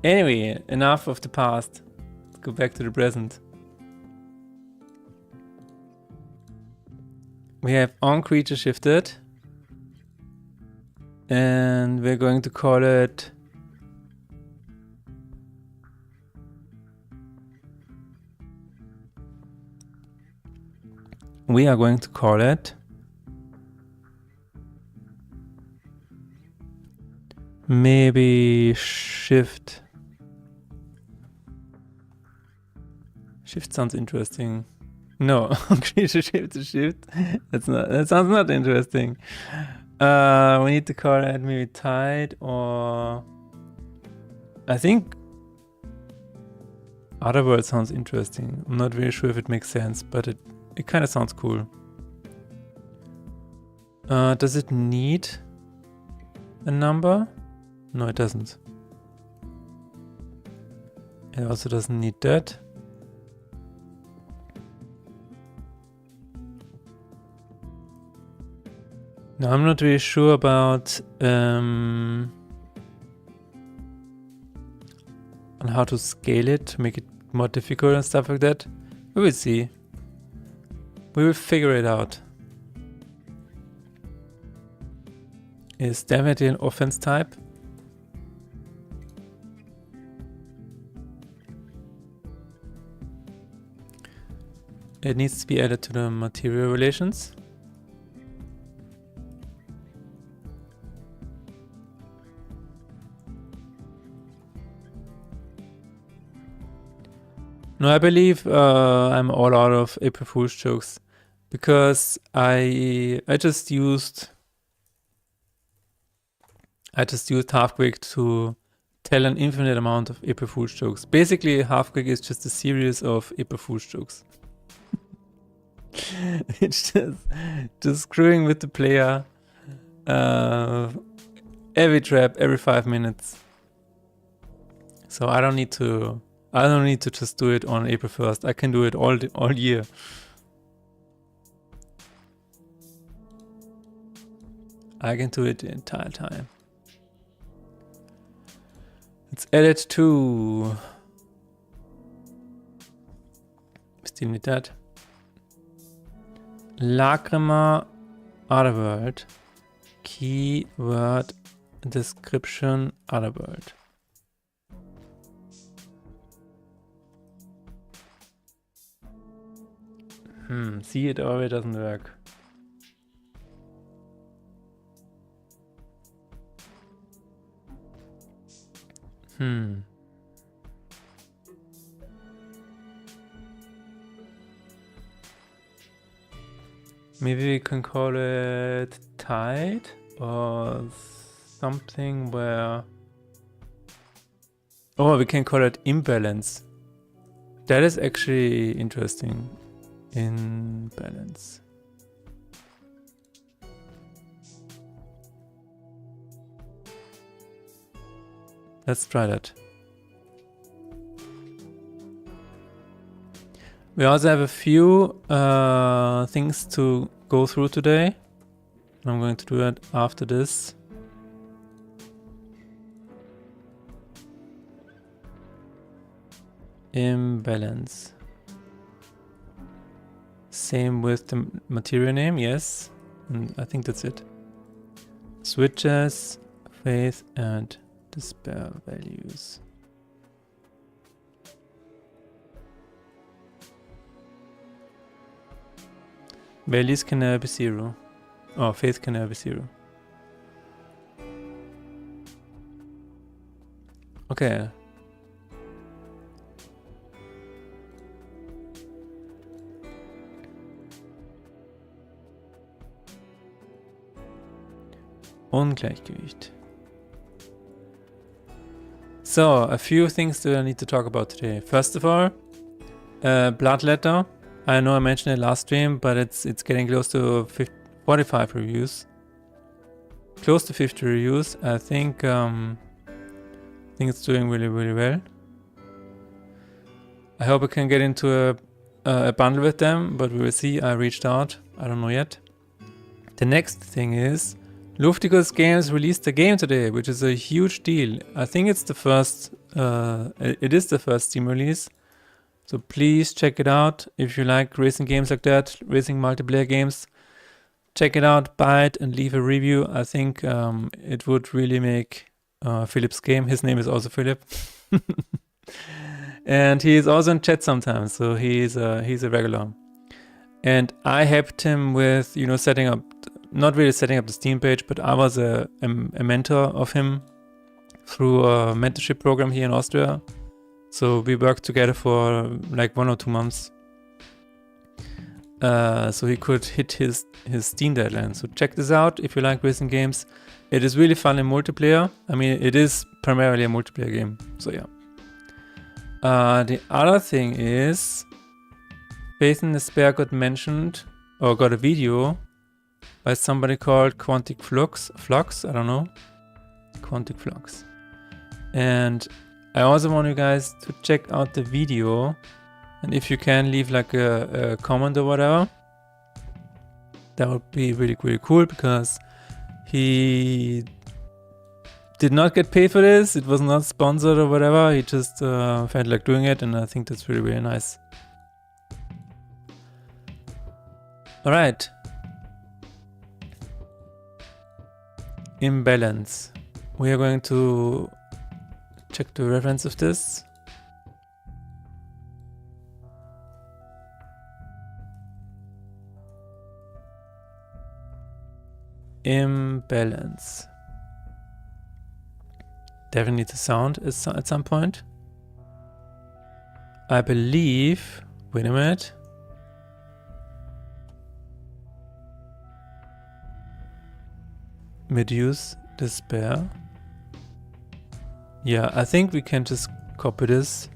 Anyway, enough of the past. Let's go back to the present. We have on creature shifted. And we're going to call it... We are going to call it maybe shift. Shift sounds interesting. No, creature shift to shift. That sounds not interesting. We need to call it maybe tide or I think Otherworld sounds interesting. I'm not really sure if it makes sense, but it kind of sounds cool. Does it need a number? No, it doesn't. It also doesn't need that. Now, I'm not really sure about on how to scale it to make it more difficult and stuff like that. We will see. We will figure it out. It's definitely an offense type. It needs to be added to the material relations. No, I believe I'm all out of April Fool's jokes because I just used Halfquake to tell an infinite amount of April Fool's jokes. Basically, Halfquake is just a series of April Fool's jokes. It's just screwing with the player every trap every 5 minutes. So I don't need to just do it on April 1st. I can do it all year. I can do it the entire time. Let's add it to... Still need that. Lacrima Otherworld. Keyword description Otherworld. See, it always doesn't work. Maybe we can call it tide or something where... Oh, we can call it imbalance. That is actually interesting. Imbalance. Let's try that. We also have a few things to go through today. I'm going to do that after this. Imbalance. Same with the material name, yes. And I think that's it. Switches, faith, and despair values. Values can never be 0. Oh, faith can never be 0. Okay. Ungleichgewicht. So, a few things that I need to talk about today. First of all, Bloodletter. I know I mentioned it last stream, but it's getting close to 45 reviews. Close to 50 reviews. I think it's doing really, really well. I hope I can get into a bundle with them, but we will see. I reached out. I don't know yet. The next thing is Lufticus Games released a game today, which is a huge deal. I think it's the first, it is the first Steam release. So please check it out if you like racing games like that, racing multiplayer games. Check it out, buy it, and leave a review. I think it would really make Philip's game. His name is also Philip. And he is also in chat sometimes, so he's a regular. And I helped him with, setting up, not really setting up the Steam page, but I was a mentor of him through a mentorship program here in Austria. So we worked together for like 1 or 2 months. So he could hit his Steam deadline. So check this out if you like racing games. It is really fun in multiplayer. I mean, it is primarily a multiplayer game. So yeah. The other thing is, Faith in Despair got mentioned, or got a video by somebody called Quantic Flux, I don't know. Quantic Flux. And I also want you guys to check out the video, and if you can leave like a comment or whatever, that would be really, really cool, because he did not get paid for this. It was not sponsored or whatever. He just felt like doing it, and I think that's really, really nice. All right. Imbalance. We are going to check the reference of this. Imbalance. Definitely the sound is at some point. I believe, wait a minute. Reduce despair. Yeah, I think we can just copy this.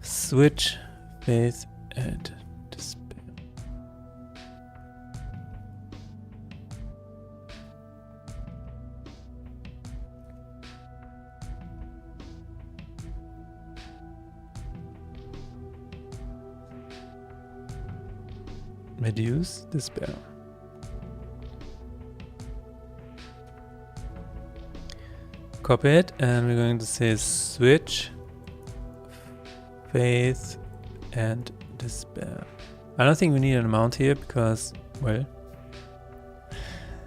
Switch faith and despair. reduce despair. Copy it, and we're going to say switch faith and despair. I don't think we need an amount here because, well.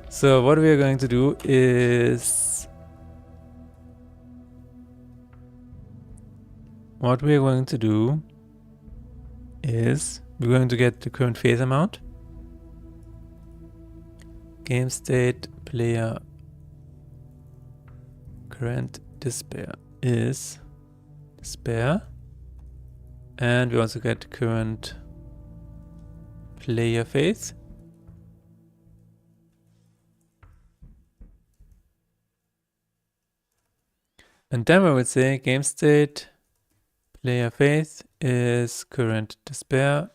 So what we are going to do is we're going to get the current faith amount. Game state player current despair is despair, and we also get current player faith. And then we would say game state player faith is current despair,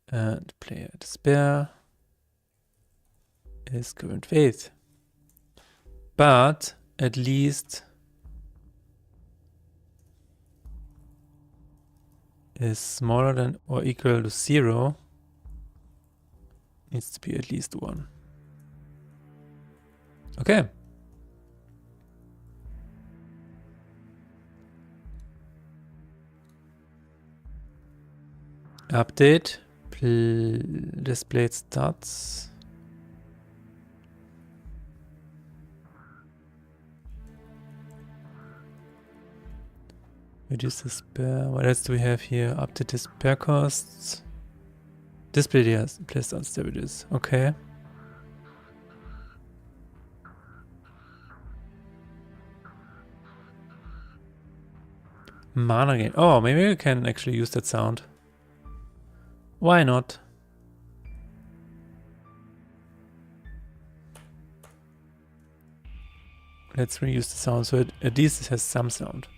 and player despair is current faith. But at least is smaller than or equal to 0. Needs to be at least 1. Okay. Update displayed stats. Reduce despair. What else do we have here? Update despair costs. Display stats. There it is. Okay. Mana gain. Oh, maybe we can actually use that sound. Why not? Let's reuse the sound so at least it has some sound.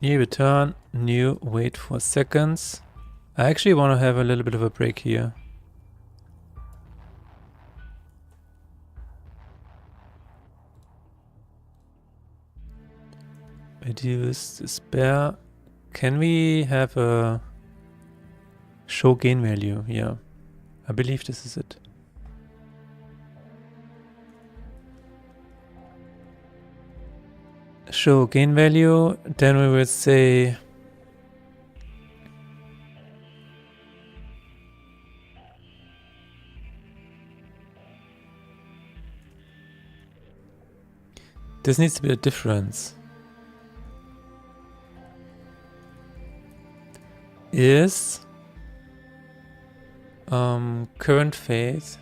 New return, new wait for seconds. I actually want to have a little bit of a break here. Reduce despair. Can we have a show gain value? Yeah, I believe this is it. Show gain value, then we will say this needs to be a difference. Is current phase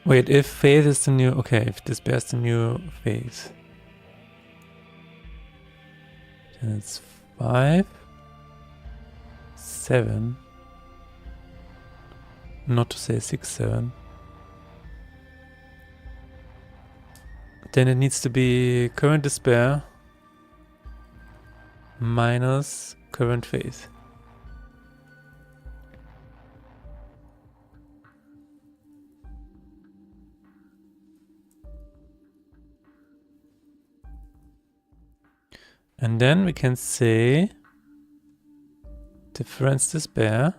wait, if phase is the new, okay, if despair is the new phase, then it's 5, 7, not to say 6, 7. Then it needs to be current despair minus current phase. And then we can say difference despair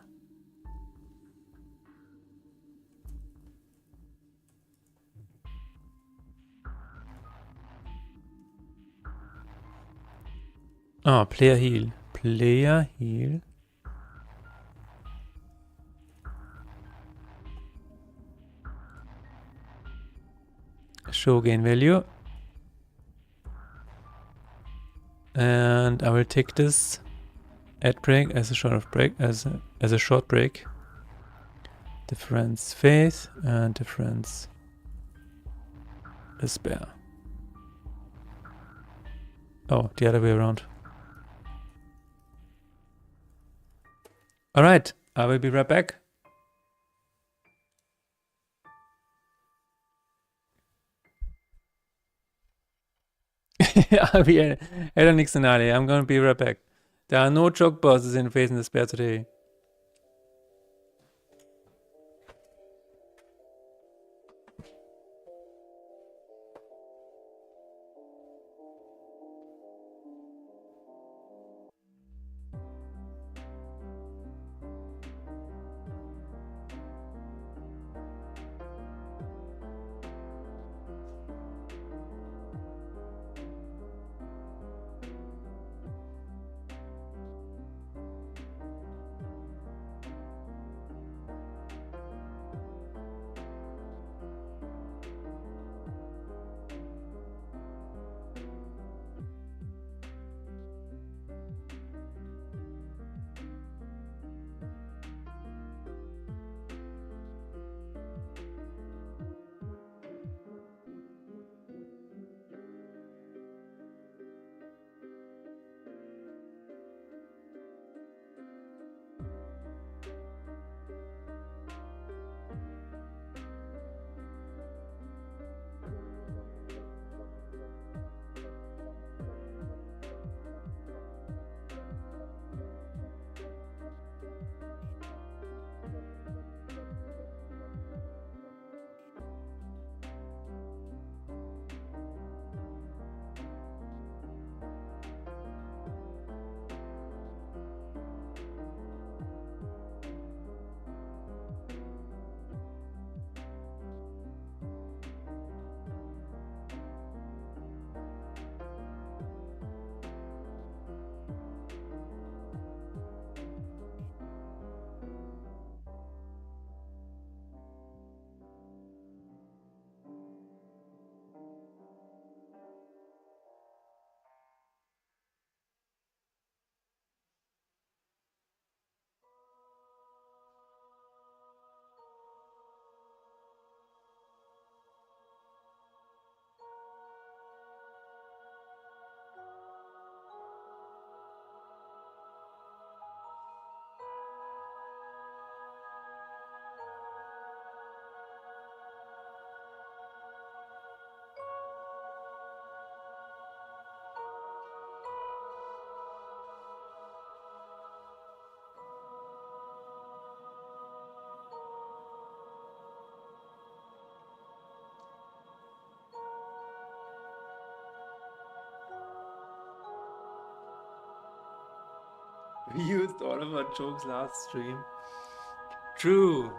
player heal. Player heal. Show gain value. And I will take this add break as a short break, as a short break. Difference phase and difference despair. Oh, the other way around. All right, I will be right back. I'll be at Nixonale. I'm gonna be right back. There are no choke bosses in Phase and Despair today. We used all of our jokes last stream. True.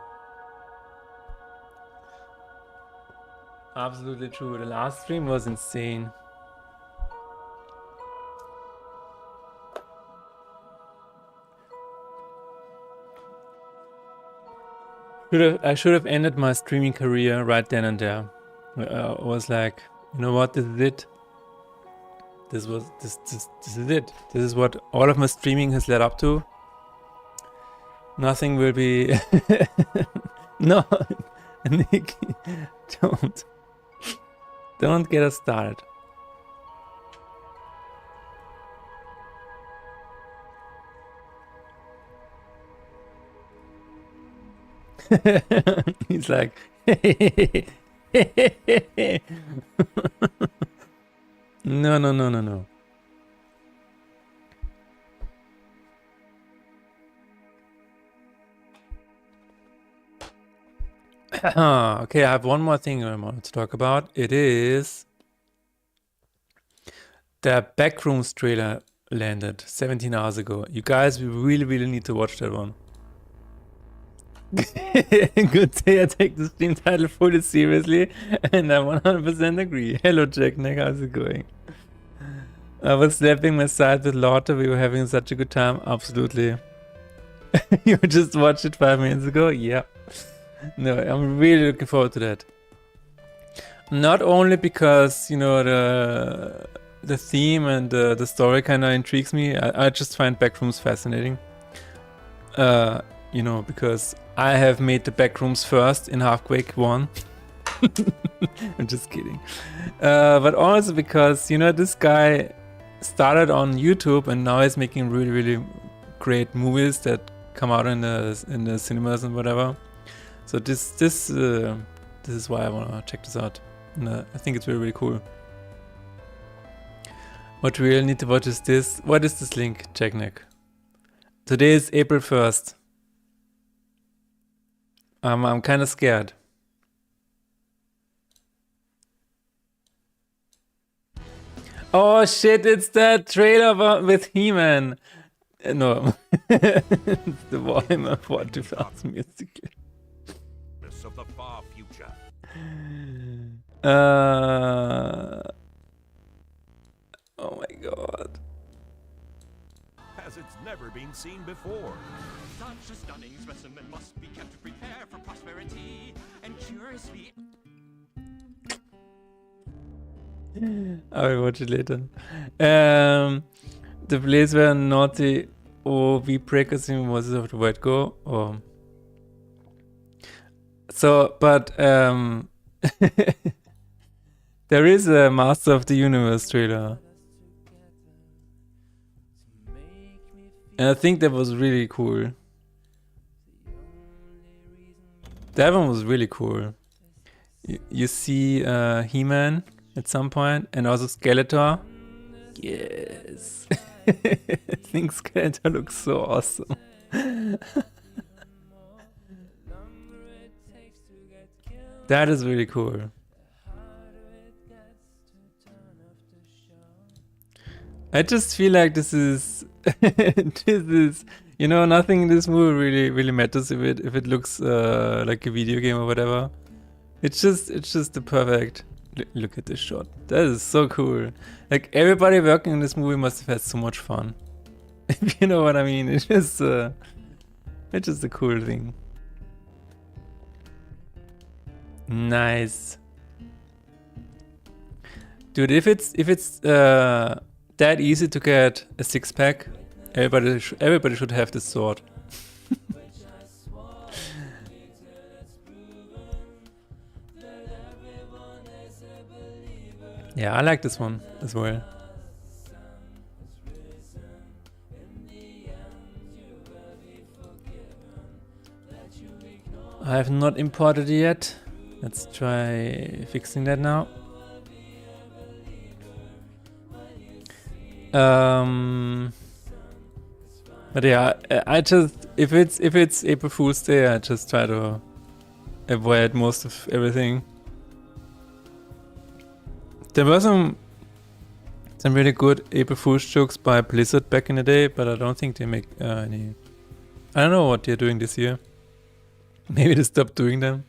Absolutely true. The last stream was insane. I should have ended my streaming career right then and there. I was like, you know what, this is it. This is it. This is what all of my streaming has led up to. Nothing will be no, Nick, don't get us started. He's like, no. Okay, I have one more thing I wanted to talk about. It is the Backrooms trailer landed 17 hours ago. You guys, we really need to watch that one. Good day, I take the stream title fully seriously, and I 100% agree. Hello, Jack Nick, how's it going? I was slapping my side with Lotte, we were having such a good time. Absolutely. You just watched it 5 minutes ago? Yeah. No, I'm really looking forward to that. Not only because, you know, the theme and the story kind of intrigues me. I just find Backrooms fascinating. You know, because I have made the Backrooms first in Half-Quake 1. I'm just kidding. But also because, you know, this guy started on YouTube and now he's making really great movies that come out in the cinemas and whatever. So this is why I want to check this out. And, I think it's really cool. What we really need to watch is this. What is this link, Jack Nick? Today is April 1st. I'm kind of scared. Oh shit, it's that trailer with He-Man. No. It's the Warhammer 40,000 musical. Of the far future. Oh my god. As it's never been seen before. Such a stunning specimen must be kept to prepare for prosperity and curiously. I will watch it later. The place where naughty we break a sim was of the word go. Or so, but there is a Master of the Universe trailer. And I think that was really cool. That one was really cool. You see He-Man at some point, and also Skeletor. Yes. I think Skeletor looks so awesome. That is really cool. I just feel like this is you know, nothing in this movie really matters if it looks like a video game or whatever. It's just the perfect. Look at this shot. That is so cool. Like everybody working in this movie must have had so much fun. If you know what I mean. It's just a cool thing. Nice. Dude, if it's that easy to get a 6-pack, everybody should have this sword. Yeah, I like this one as well. I have not imported it yet. Let's try fixing that now. But yeah, I just if it's April Fool's Day, I just try to avoid most of everything. There were some some really good April Fool's jokes by Blizzard back in the day, but I don't think they make any. I don't know what they're doing this year. Maybe they stopped doing them.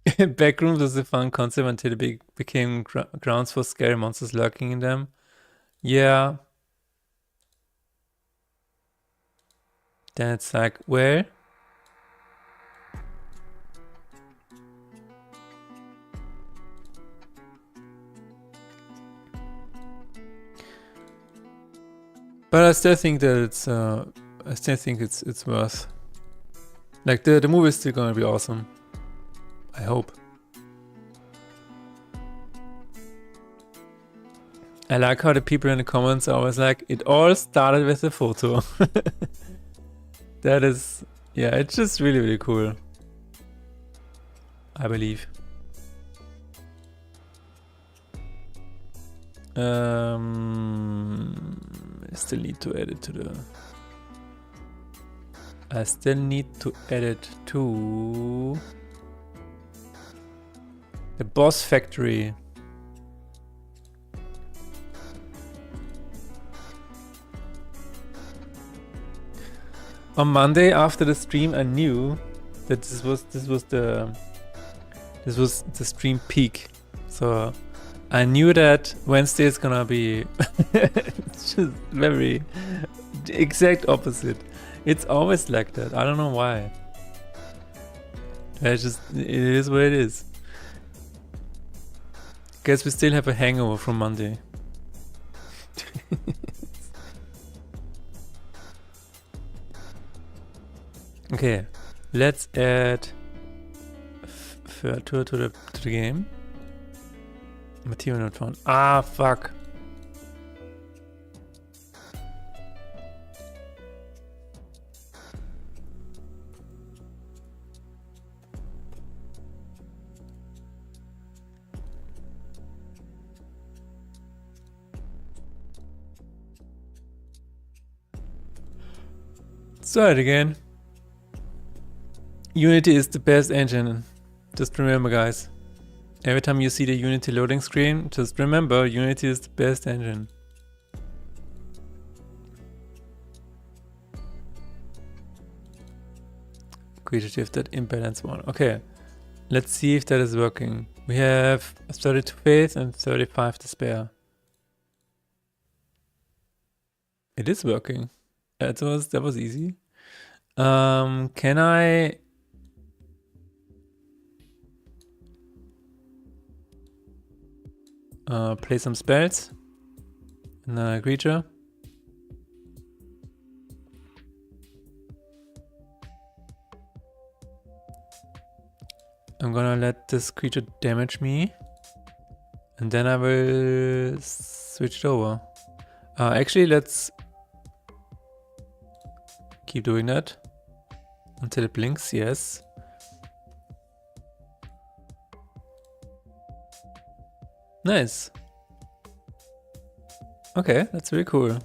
Backrooms was a fun concept until it became grounds for scary monsters lurking in them. Yeah. Then it's like, where? But I still think that it's worth. Like the movie is still gonna be awesome. I hope. I like how the people in the comments are always like, it all started with a photo. That is, yeah, it's just really, really cool. I believe. I still need to edit to the... I still need to edit to... the Boss Factory. On Monday after the stream, I knew that this was the stream peak. So I knew that Wednesday is gonna be it's just very exact opposite. It's always like that. I don't know why. It is what it is. Guess we still have a hangover from Monday. Okay, let's add Furtour to the game. Material not found. Ah, fuck. Let's try it again. Unity is the best engine. Just remember, guys. Every time you see the Unity loading screen, just remember, Unity is the best engine. Creature shifted, imbalance 1. Okay, let's see if that is working. We have 32 faith and 35 despair. It is working. That was easy. Can I... play some spells and a creature. I'm gonna let this creature damage me and then I will switch it over. Actually, let's keep doing that until it blinks. Yes. Nice. Okay, that's really cool.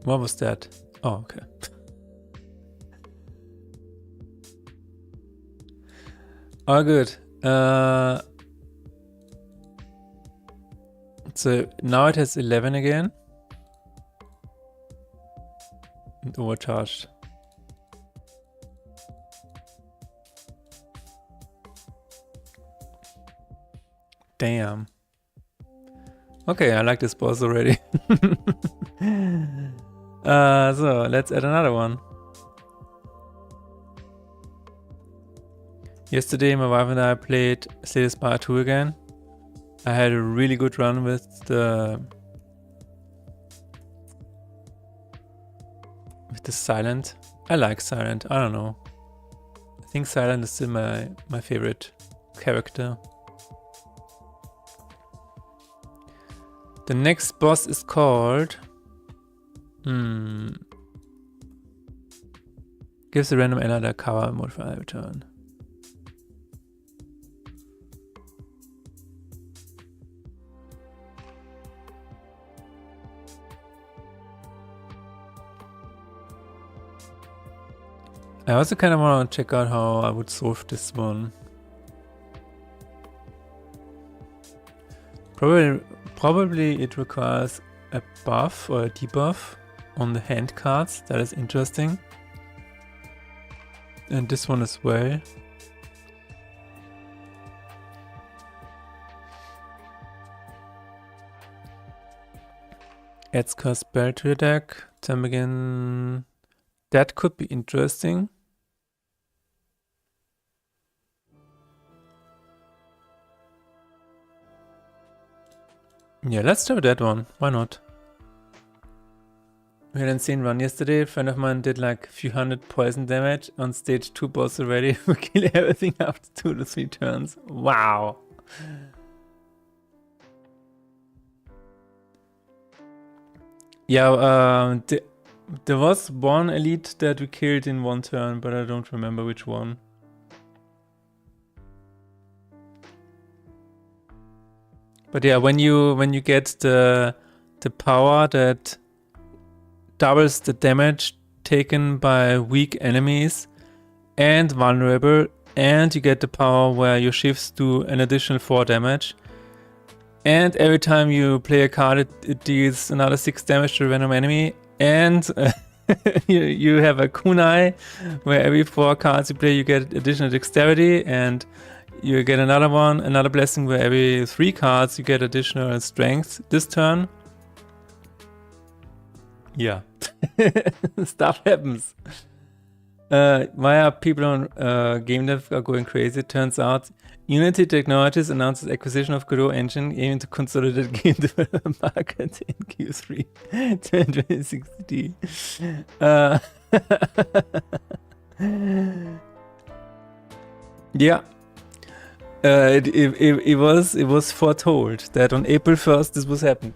What was that? Oh, okay. All good. So now it has 11 again. And overcharged. Damn. Okay, I like this boss already. So let's add another one. Yesterday my wife and I played Slay the Spire 2 again. I had a really good run with the Silent. I like Silent, I don't know. I think Silent is still my favorite character. The next boss is called... Gives a random another cover modifier return. I also kind of want to check out how I would solve this one. Probably it requires a buff or a debuff on the hand cards. That is interesting. And this one as well. Adds cost spell to the deck. Termagant. That could be interesting. Yeah, let's try that one. Why not? We had an insane run yesterday. A friend of mine did like a few hundred poison damage on stage 2 boss already. We kill everything after 2 to 3 turns. Wow. Yeah, there was one elite that we killed in 1 turn, but I don't remember which one. But yeah, when you get the power that doubles the damage taken by weak enemies and vulnerable, and you get the power where your shifts do an additional 4 damage, and every time you play a card it deals another 6 damage to a random enemy, and you have a kunai where every 4 cards you play you get additional dexterity, and you get another blessing where every 3 cards you get additional strength this turn. Yeah. Stuff happens. Why are people on Game Dev are going crazy? It turns out Unity Technologies announced its acquisition of Godot Engine, aiming to consolidate game development market in Q3 2060. Yeah. It was foretold that on April 1st this was happening.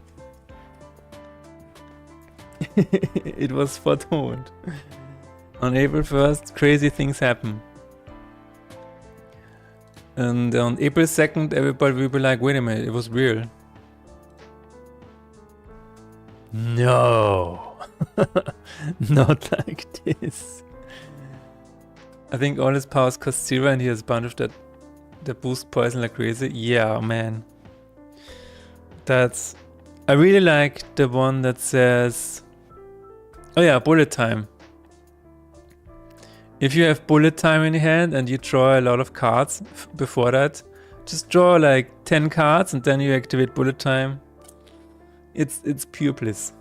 It was foretold. On April 1st, crazy things happen. And on April 2nd, everybody will be like, wait a minute, it was real. No. Not like this. I think all his powers cost 0 and he has a bunch of that boost poison like crazy. Yeah, man. I really like the one that says, oh yeah, bullet time. If you have bullet time in your hand and you draw a lot of cards before that, just draw like 10 cards and then you activate bullet time. It's pure bliss.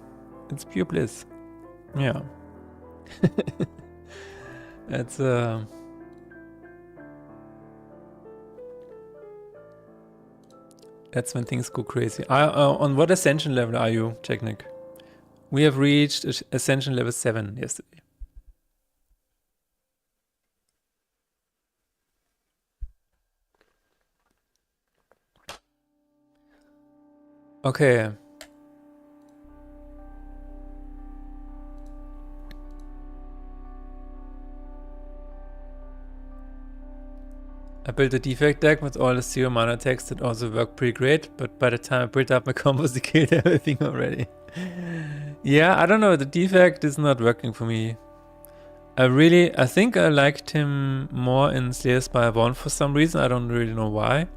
It's pure bliss. Yeah. That's when things go crazy. On what ascension level are you, Technic? We have reached ascension level 7 yesterday. Okay. I built a defect deck with all the 0 mana attacks that also work pretty great, but by the time I built up my combos, they killed everything already. Yeah, I don't know, the defect is not working for me. I think I liked him more in Slayer Spire 1 for some reason, I don't really know why.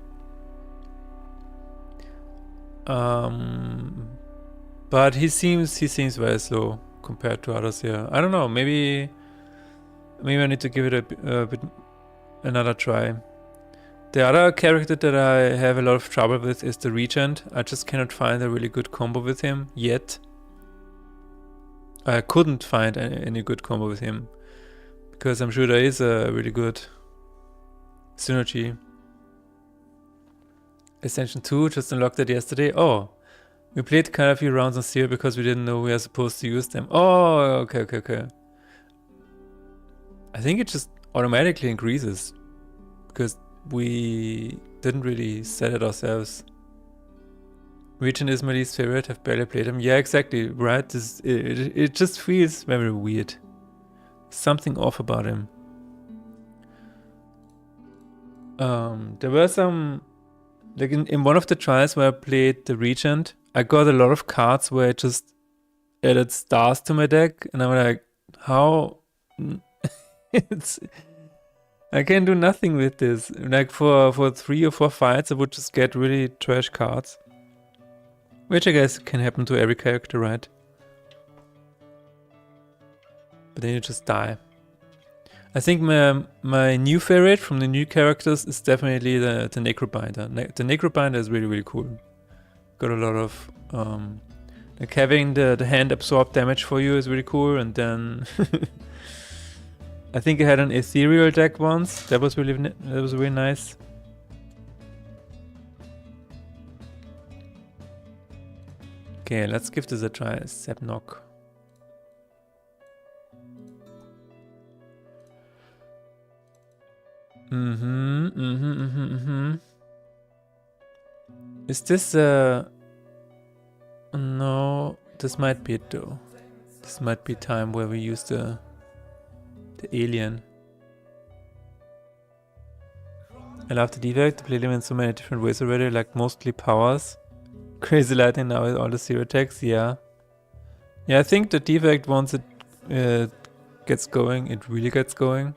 But he seems very slow compared to others here. I don't know, maybe I need to give it a bit another try. The other character that I have a lot of trouble with is the Regent. I just cannot find a really good combo with him yet. I couldn't find any good combo with him because I'm sure there is a really good synergy. Ascension 2, just unlocked it yesterday. Oh, we played quite a few rounds on Zero because we didn't know we are supposed to use them. Oh, okay. I think it just automatically increases because we didn't really set it ourselves. Regent is my least favorite, I've barely played him. Yeah, exactly, right? It just feels very weird. Something off about him. There were some, like in one of the trials where I played the Regent, I got a lot of cards where I just added stars to my deck, and I'm like, how? it's I can do nothing with this. Like for 3 or 4 fights, I would just get really trash cards, which I guess can happen to every character, right? But then you just die. I think my new favorite from the new characters is definitely the Necrobinder. The Necrobinder is really cool. Got a lot of like having the hand absorb damage for you is really cool, and then I think I had an ethereal deck once. That was really nice. Okay, let's give this a try. Sepnok. Is this no, this might be it though. This might be time where we use the alien. I love the defect. Play them in so many different ways already, like mostly powers. Crazy lightning now with all the zero attacks, yeah. Yeah, I think the defect once it gets going, it really gets going.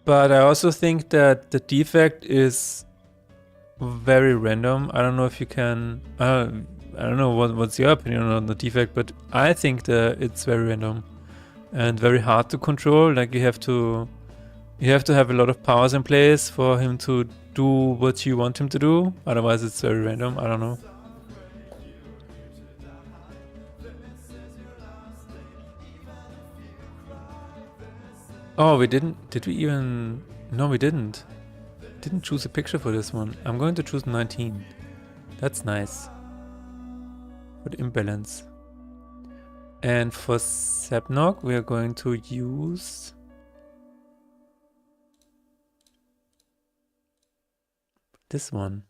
But I also think that the defect is very random. I don't know if you can... I don't know what's your opinion on the defect, but I think that it's very random and very hard to control. Like you have to have a lot of powers in place for him to do what you want him to do. Otherwise, it's very random. I don't know. Oh, we didn't. Did we even? No, we didn't. Didn't choose a picture for this one. I'm going to choose 19. That's nice. For the imbalance. And for Sepnok, we are going to use this one.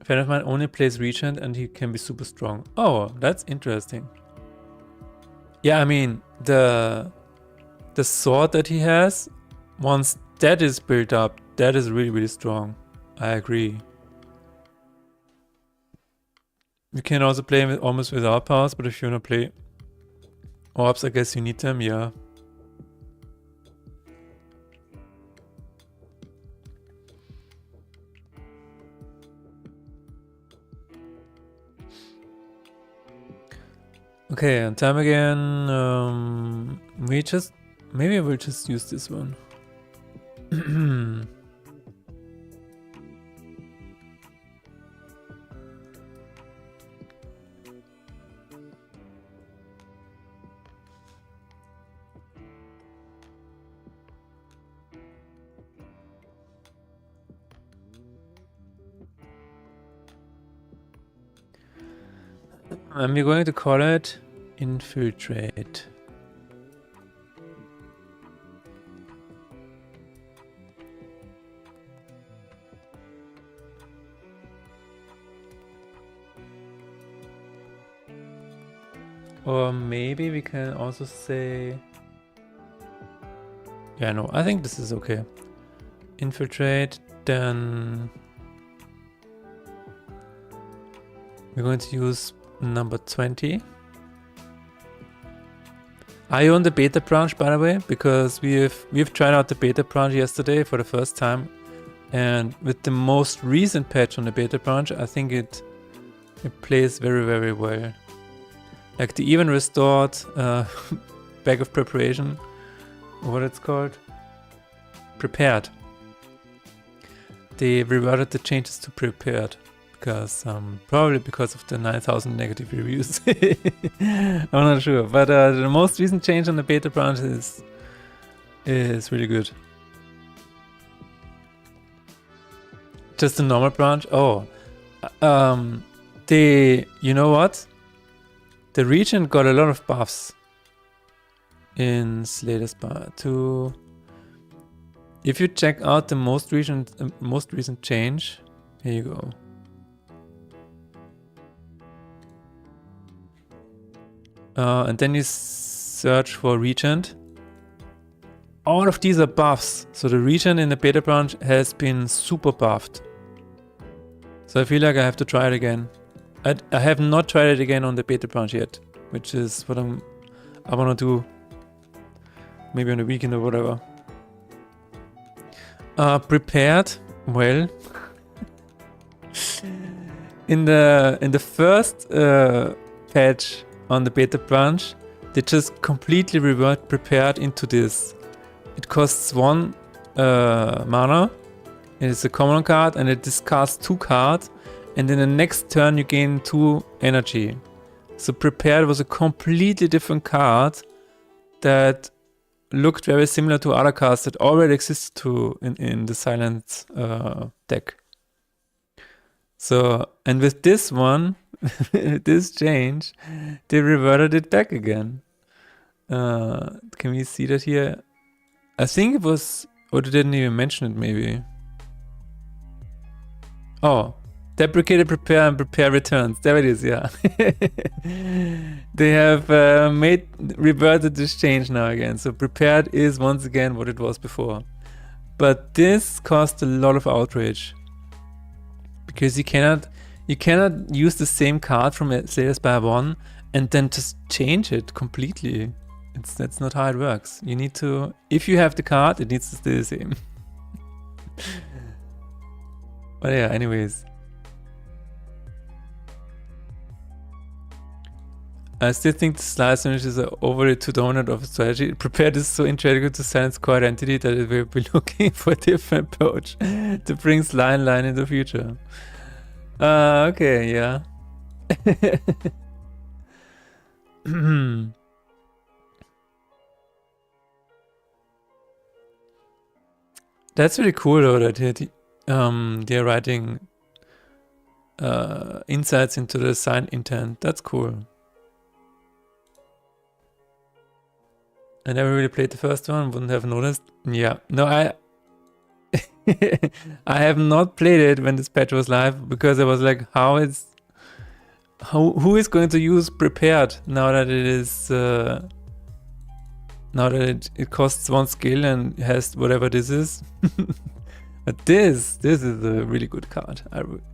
A friend of mine only plays Regent and he can be super strong. Oh, that's interesting. Yeah, I mean, the sword that he has, once that is built up, that is really strong. I agree. You can also play with almost without powers, but if you wanna play orbs, I guess you need them, yeah. Okay, and time again. Maybe we'll just use this one. And we're going to call it Infiltrate. Or maybe we can also say... Yeah, no, I think this is okay. Infiltrate, then... We're going to use number 20. Are you on the beta branch, by the way? Because we've tried out the beta branch yesterday for the first time, and with the most recent patch on the beta branch, I think it plays very well. Like the even restored bag of preparation, or what it's called, prepared. They reverted the changes to prepared. Because probably because of the 9,000 negative reviews. I'm not sure, but the most recent change on the beta branch is really good. Just a normal branch. Oh, you know what? The Regent got a lot of buffs in Slayer's Bar. If you check out the most recent change, here you go. And then you search for Regent. all of these are buffs. So the region in the beta branch has been super buffed. So I feel like I have to try it again. I have not tried it again on the beta branch yet, which is what I want to do. Maybe on the weekend or whatever. Prepared. Well, in the first patch on the beta branch, they just completely revert prepared into this. It costs 1 mana. It's a common card, and it discards 2 cards. And in the next turn, you gain 2 energy. So prepared was a completely different card that looked very similar to other cards that already existed in the Silent deck. So, and with this one, this change, they reverted it back again. Can we see that here? I think it was, or they didn't even mention it maybe. Oh, deprecated prepare and prepare returns. There it is, yeah. They have reverted this change now again. So prepared is once again what it was before. But this caused a lot of outrage. Because you cannot use the same card from Slay the Spire 1 and then just change it completely. That's not how it works. You need to, if you have the card, it needs to stay the same. But yeah, anyways. I still think the slice finishes are overly too dominant of a strategy. Prepared is so integral to Silent's core identity that it will be looking for a different approach to bring line in the future. Okay, yeah. That's really cool though that they're writing insights into the sign intent. That's cool. I never really played the first one, wouldn't have noticed. Yeah, no, I have not played it when this patch was live because I was like, who is going to use prepared now that it is now that it costs 1 skill and has whatever this is. But this is a really good card.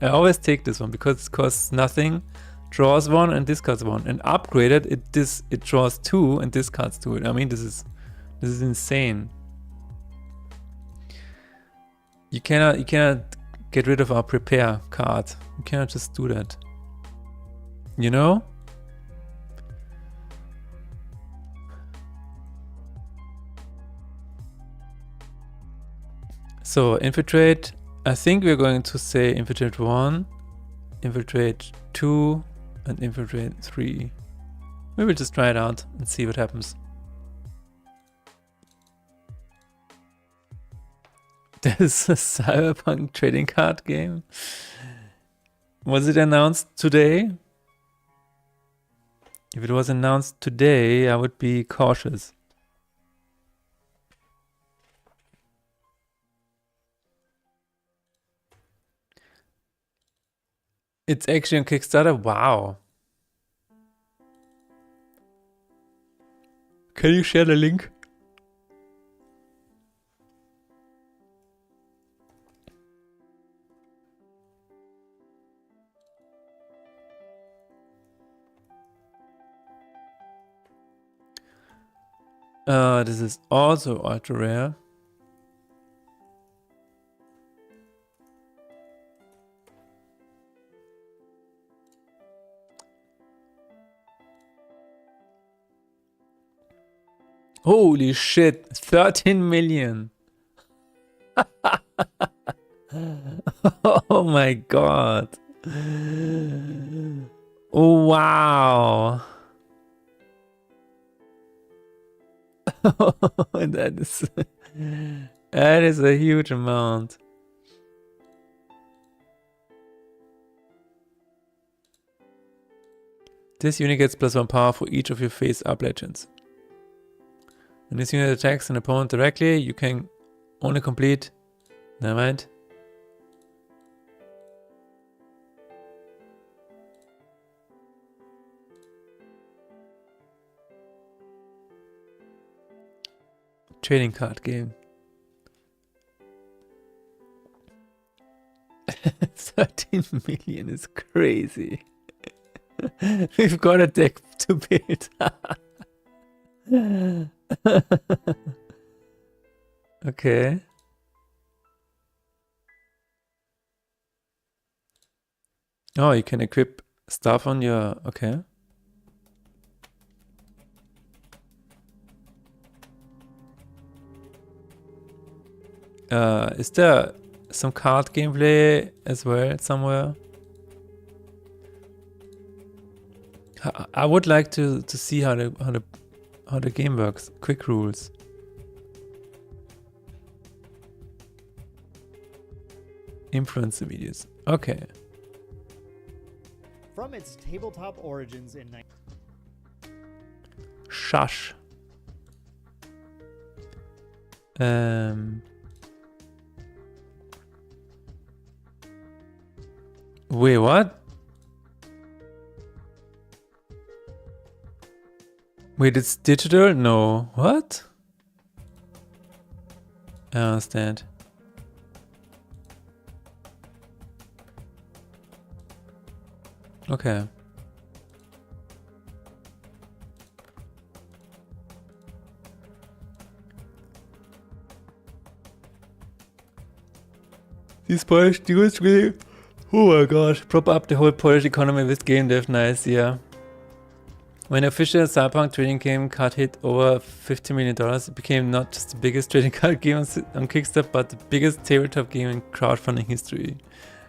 I always take this one because it costs nothing, draws 1 and discards 1, and upgraded it draws 2 and discards 2. I mean, this is insane. You cannot get rid of our prepare card. You cannot just do that. You know? So infiltrate, I think we're going to say infiltrate 1, infiltrate 2, and infiltrate 3. We will just try it out and see what happens. There's a Cyberpunk trading card game. Was it announced today? If it was announced today, I would be cautious. It's actually on Kickstarter? Wow. Can you share the link? This is also ultra rare. Holy shit, 13 million. Oh my god. Oh, wow. that is a huge amount. This unit gets +1 power for each of your face-up legends. When this unit attacks an opponent directly, you can only complete... Never mind. trading card game. 13 million is crazy. We've got a deck to build. Okay. Oh, you can equip stuff on your... Okay. Is there some card gameplay as well somewhere? I would like to see how the game works. Quick rules. Influencer videos. Okay. From its tabletop origins in Shush. Wait, what? Wait, it's digital? No. What? I understand. Okay. These Polish dudes really, oh my gosh, prop up the whole Polish economy with game dev. Nice, yeah. When the official Cyberpunk trading game card hit over $50 million, it became not just the biggest trading card game on Kickstarter, but the biggest tabletop game in crowdfunding history.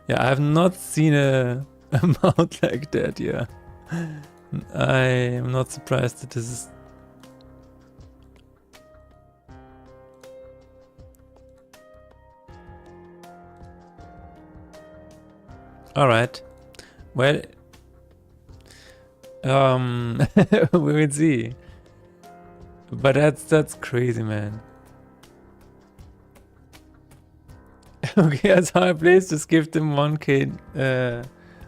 Yeah, I have not seen a amount like that, yeah. I am not surprised that this is... Alright. Well... we will see. But that's crazy, man. Okay, that's how I place. Just give them 1k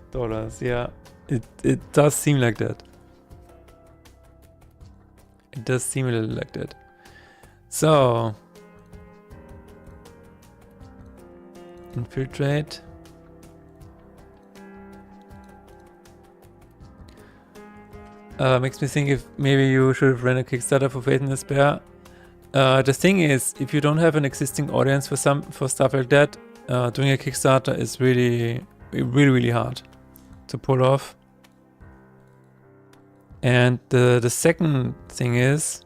dollars. Yeah, it does seem like that. It does seem a little like that. So infiltrate. Makes me think if maybe you should run a Kickstarter for Fate and Despair. The thing is, if you don't have an existing audience for stuff like that, doing a Kickstarter is really hard to pull off. And the second thing is,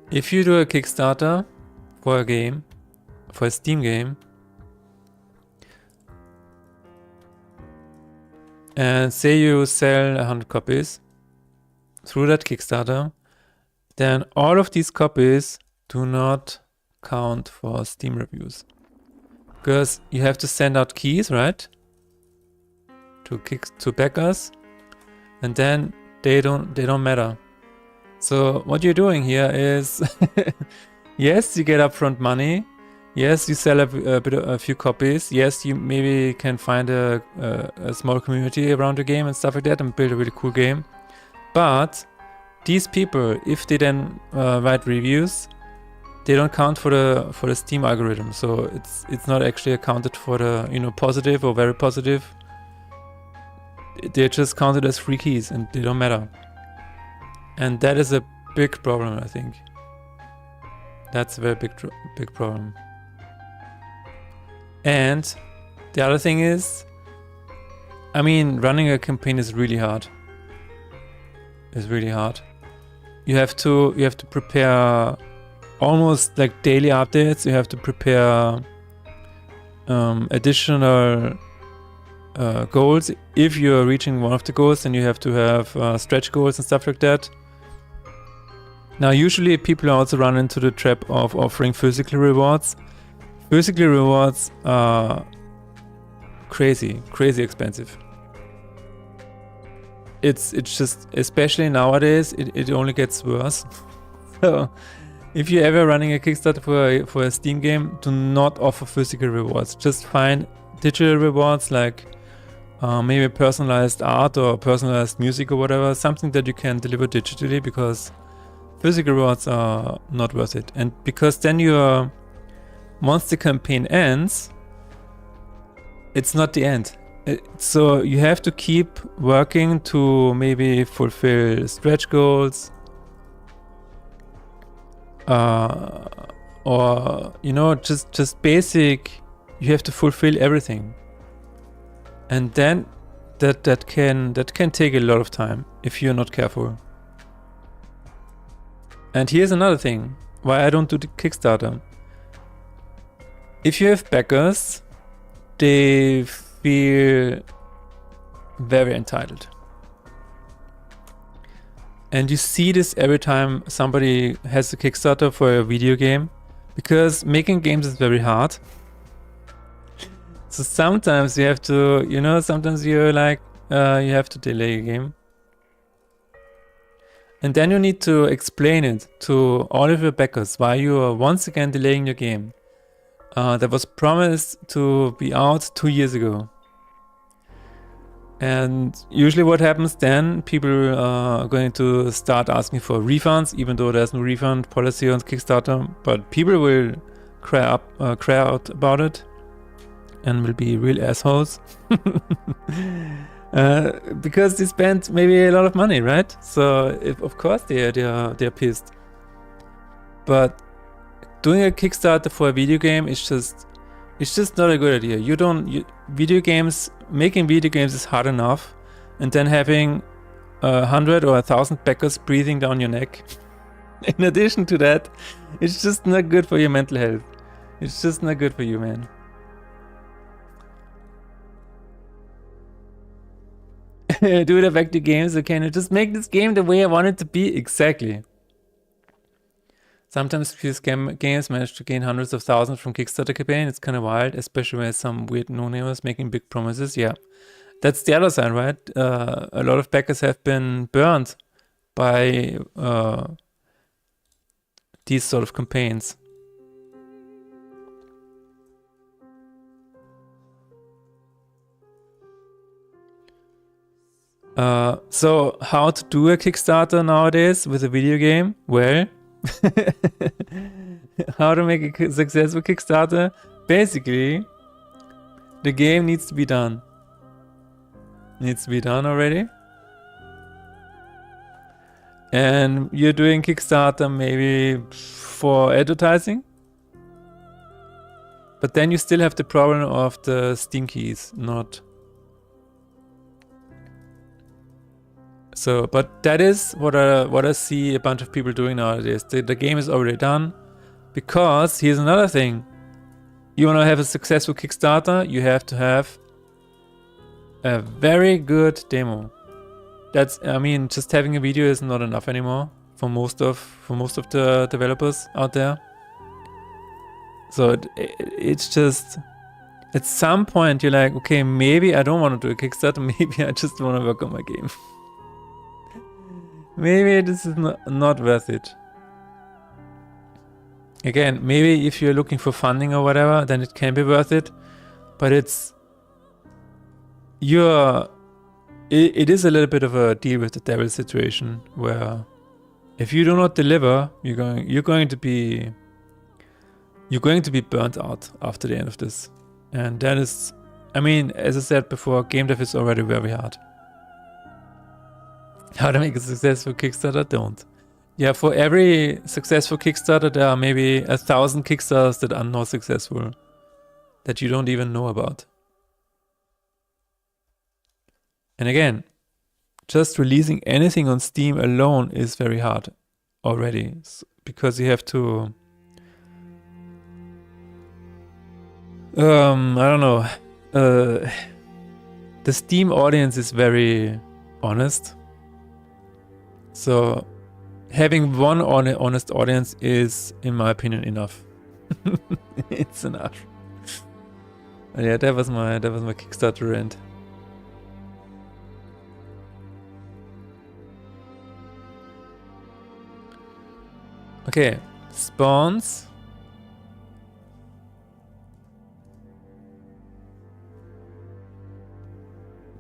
if you do a Kickstarter for a game, for a Steam game, and say you sell 100 copies through that Kickstarter, then all of these copies do not count for Steam reviews. Because you have to send out keys, right? To backers, and then they don't matter. So what you're doing here is yes, you get upfront money. Yes, you sell a few copies. Yes, you maybe can find a small community around the game and stuff like that and build a really cool game. But these people, if they then write reviews, they don't count for the Steam algorithm. So it's not actually accounted for the positive or very positive. They're just counted as free keys and they don't matter. And that is a big problem, I think. That's a very big problem. And the other thing is, I mean, running a campaign is really hard. It's really hard. You have to prepare almost like daily updates. You have to prepare additional goals if you're reaching one of the goals, then you have to have stretch goals and stuff like that. Now, usually people also run into the trap of offering physical rewards. Physical rewards are crazy expensive. It's just, especially nowadays, it only gets worse. So if you're ever running a Kickstarter for a Steam game, do not offer physical rewards. Just find digital rewards like maybe personalized art or personalized music or whatever, something that you can deliver digitally, because physical rewards are not worth it. And because then once the campaign ends, it's not the end. So you have to keep working to maybe fulfill stretch goals, or just basic. You have to fulfill everything, and then that can take a lot of time if you're not careful. And here's another thing why I don't do the Kickstarter. If you have backers, they feel very entitled. And you see this every time somebody has a Kickstarter for a video game, because making games is very hard. So sometimes you have to, sometimes you're like, you have to delay a game. And then you need to explain it to all of your backers why you are once again delaying your game. That was promised to be out 2 years ago. And usually what happens then, people are going to start asking for refunds, even though there's no refund policy on Kickstarter. But people will cry out about it and will be real assholes. Because they spent maybe a lot of money, right? So of course they're pissed. But doing a Kickstarter for a video game is just not a good idea. Making video games is hard enough, and then having 100 or 1,000 backers breathing down your neck. In addition to that, it's just not good for your mental health. It's just not good for you, man. Do it affect the games? Okay, now just make this game the way I want it to be. Exactly. Sometimes few games manage to gain hundreds of thousands from Kickstarter campaign. It's kind of wild, especially when some weird no-namers making big promises. Yeah, that's the other side, right? A lot of backers have been burned by these sort of campaigns. So how to do a Kickstarter nowadays with a video game? Well, how to make a successful Kickstarter? Basically, the game needs to be done. Needs to be done already. And you're doing Kickstarter maybe for advertising. But then you still have the problem of the Steam keys, not. So, but that is what I see a bunch of people doing nowadays. The game is already done, because here's another thing. You want to have a successful Kickstarter, you have to have a very good demo. Just having a video is not enough anymore for most of the developers out there. So it's just, at some point you're like, okay, maybe I don't want to do a Kickstarter, maybe I just want to work on my game. Maybe this is not worth it. Again, maybe if you're looking for funding or whatever, then it can be worth it. But it is a little bit of a deal with the devil situation, where if you do not deliver, you're going to be burnt out after the end of this. And that is, as I said before, game dev is already very hard. How to make a successful Kickstarter? Don't. Yeah, for every successful Kickstarter, there are maybe 1,000 Kickstarters that are not successful, that you don't even know about. And again, just releasing anything on Steam alone is very hard already, because you have to, I don't know, the Steam audience is very honest. So having one honest audience is, in my opinion, enough. It's enough. Yeah, that was my Kickstarter rant. Okay, spawns.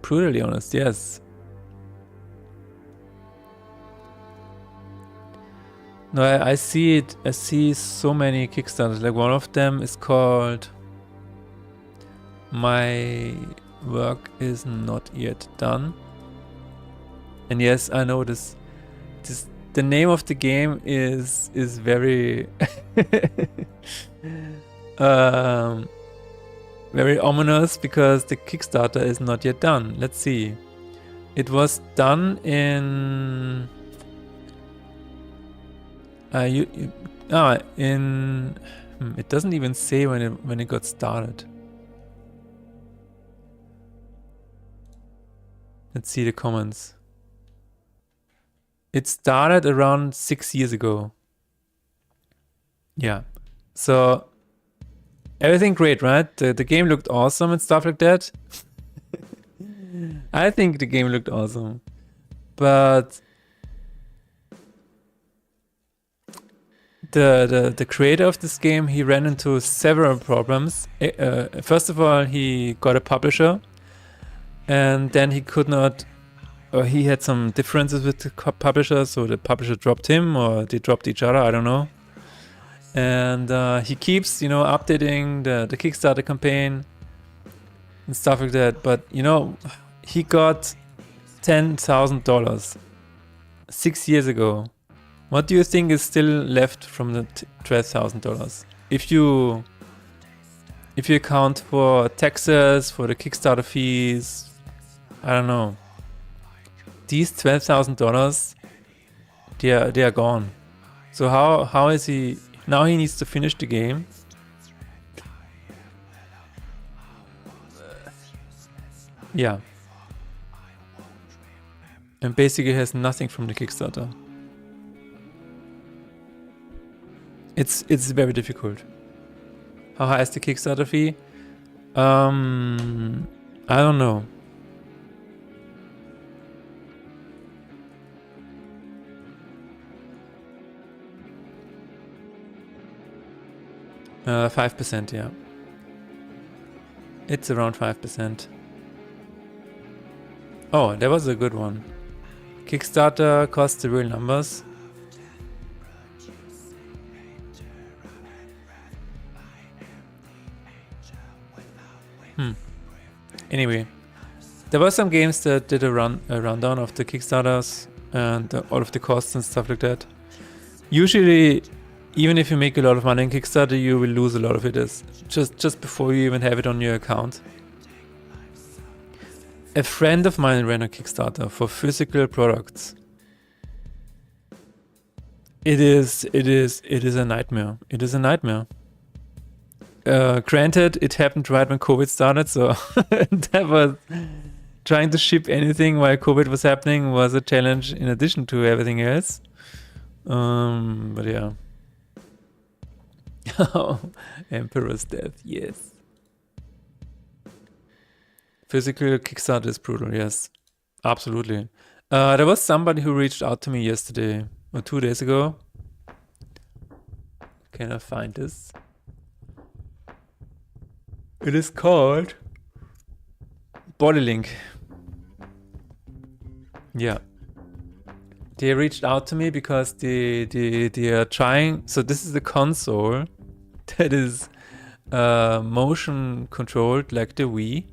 Brutally honest, yes. No, I see it. I see so many Kickstarters. Like one of them is called "My Work Is Not Yet Done." And yes, I know this. The name of the game is very very ominous because the Kickstarter is not yet done. Let's see. It was done in it doesn't even say when it got started. Let's see the comments. It started around 6 years ago. Yeah. So everything great, right? The game looked awesome and stuff like that. I think the game looked awesome. But the creator of this game, he ran into several problems. First of all, he got a publisher, and then he could not, or he had some differences with the publisher, so the publisher dropped him, or they dropped each other, I don't know. And he keeps, updating the Kickstarter campaign and stuff like that. But, he got $10,000 6 years ago. What do you think is still left from the $12,000? If you account for taxes, for the Kickstarter fees, I don't know. These $12,000, they are gone. So how is he now? He needs to finish the game. Yeah. And basically has nothing from the Kickstarter. It's very difficult. How high is the Kickstarter fee? I don't know. Uh, 5%, yeah. It's around 5%. Oh, that was a good one. Kickstarter costs the real numbers. Anyway, there were some games that did a rundown of the Kickstarters and all of the costs and stuff like that. Usually, even if you make a lot of money in Kickstarter, you will lose a lot of it just before you even have it on your account. A friend of mine ran a Kickstarter for physical products. It is a nightmare. It is a nightmare. Granted, it happened right when COVID started, so that was trying to ship anything while COVID was happening was a challenge in addition to everything else. But yeah. Emperor's Death, yes. Physical Kickstarter is brutal, yes. Absolutely. There was somebody who reached out to me yesterday or 2 days ago. Can I find this? It is called Bodylink. Yeah. They reached out to me because they are trying. So this is the console that is motion controlled like the Wii.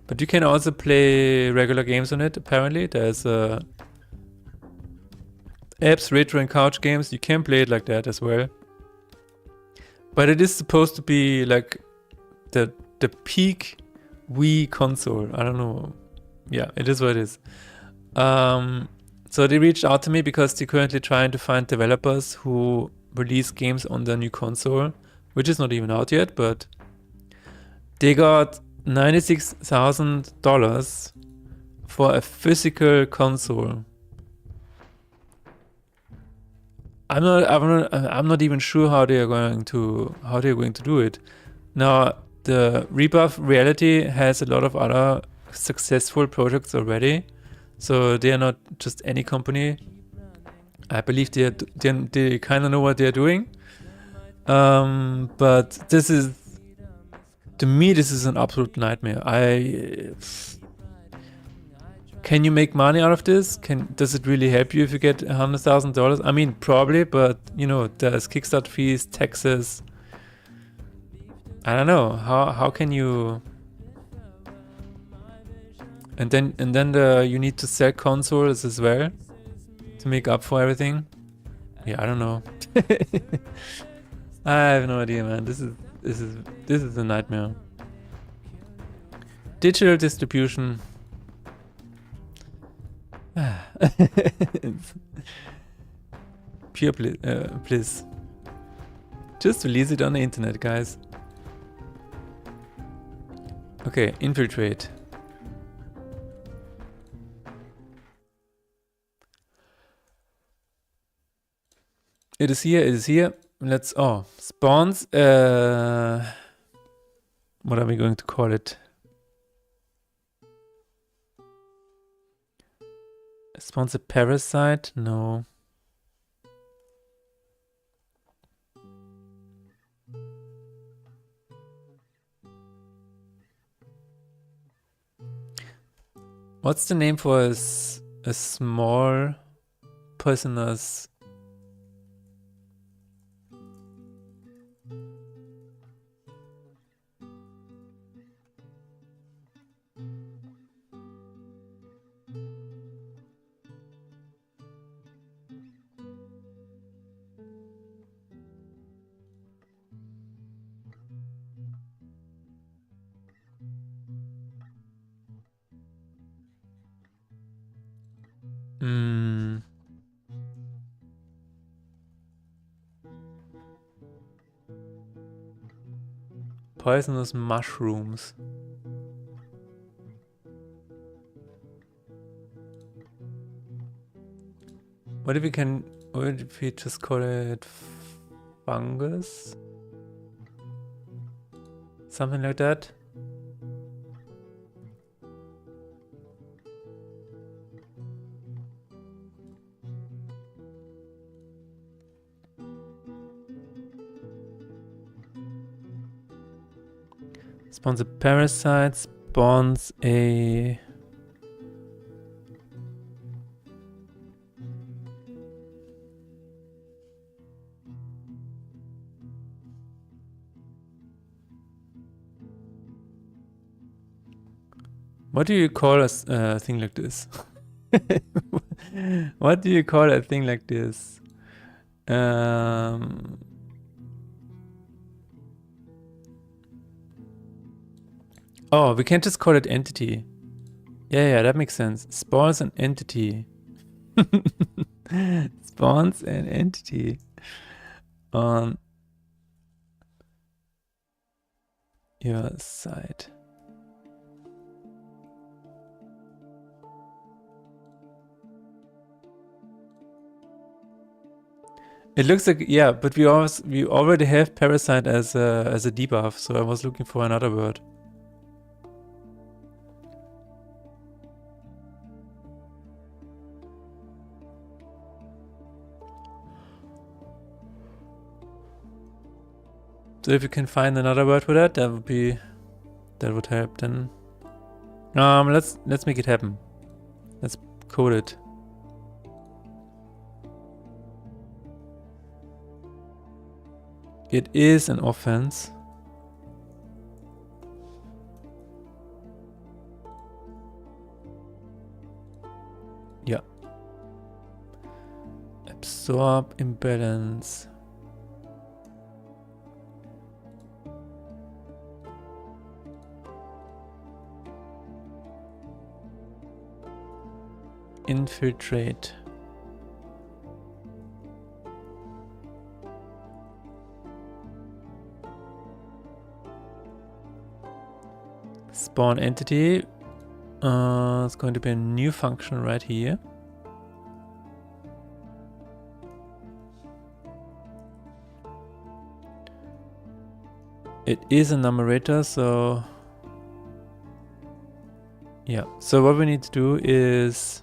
But you can also play regular games on it, apparently. There's apps, retro and couch games. You can play it like that as well. But it is supposed to be like the peak Wii console. I don't know. Yeah, it is what it is. So they reached out to me because they're currently trying to find developers who release games on their new console, which is not even out yet, but they got $96,000 for a physical console. I'm not even sure how they're going to do it. Now, the Rebuff Reality has a lot of other successful projects already, so they are not just any company. I believe they kind of know what they're doing. But this is, to me, this is an absolute nightmare. Can you make money out of this? Does it really help you if you get $100,000? I mean, probably, but you know, there's Kickstarter fees, taxes. I don't know. How can you? And then you need to sell consoles as well to make up for everything. Yeah, I don't know. I have no idea, man. This is a nightmare. Digital distribution. Pure bliss. Just release it on the internet, guys. Okay, infiltrate. It is here, it is here. Let's, spawns, what are we going to call it? Spawns a parasite? No. What's the name for a small poisonous? Poisonous mushrooms. What if we just call it fungus? Something like that? Spawns a parasite, spawns a... What do you call a thing like this? What do you call a thing like this? Oh, we can't just call it entity. Yeah, that makes sense. Spawns an entity. Spawns an entity. On your side. It looks like, yeah, but we already have parasite as a debuff, so I was looking for another word. So if you can find another word for that, that would help then. Let's make it happen. Let's code it. It is an offense. Yeah. Absorb imbalance. Infiltrate. Spawn entity. It's going to be a new function right here. It is a numerator, so yeah. So what we need to do is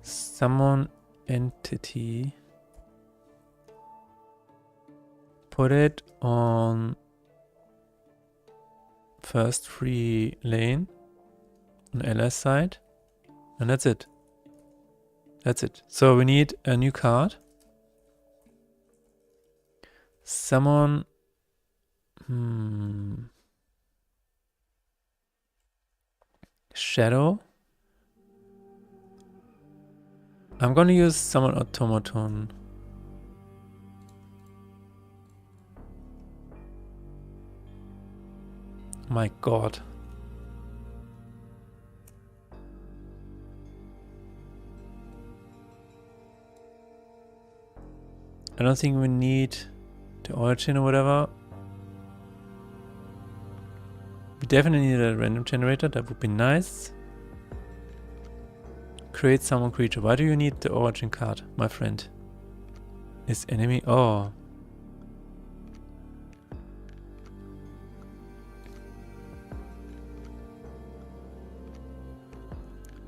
summon entity, put it on first free lane on LS side. And that's it. That's it. So we need a new card. Summon. Shadow. I'm gonna use Summon Automaton. My god. I don't think we need the origin or whatever. We definitely need a random generator, that would be nice. Create summon creature. Why do you need the origin card, my friend? Is enemy? Oh.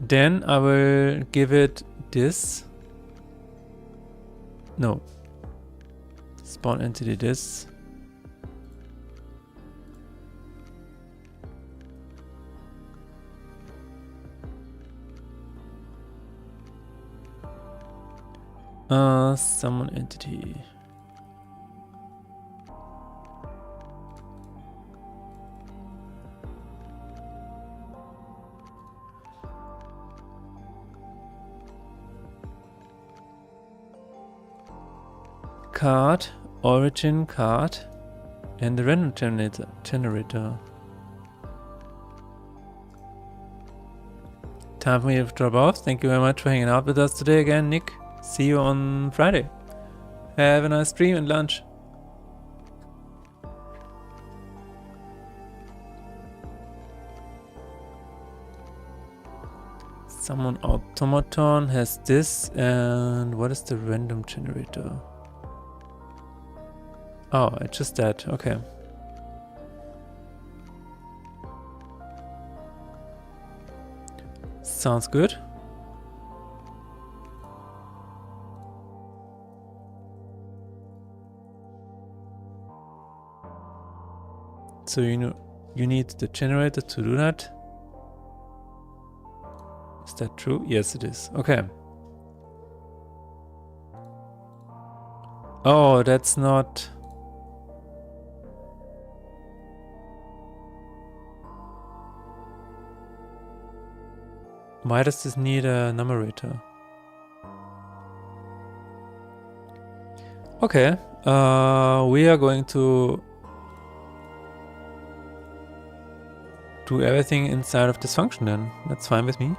Then I will give it this. No. Spawn entity this. Summon entity. Card, origin card, and the random generator. Time for me to drop off. Thank you very much for hanging out with us today again, Nick. See you on Friday. Have a nice stream and lunch. Summon Automaton has this, and what is the random generator? Oh, it's just that. Okay. Sounds good. So you need the generator to do that. Is that true? Yes, it is. Okay. Oh, that's not... Why does this need a numerator? Okay, we are going to do everything inside of this function then. That's fine with me.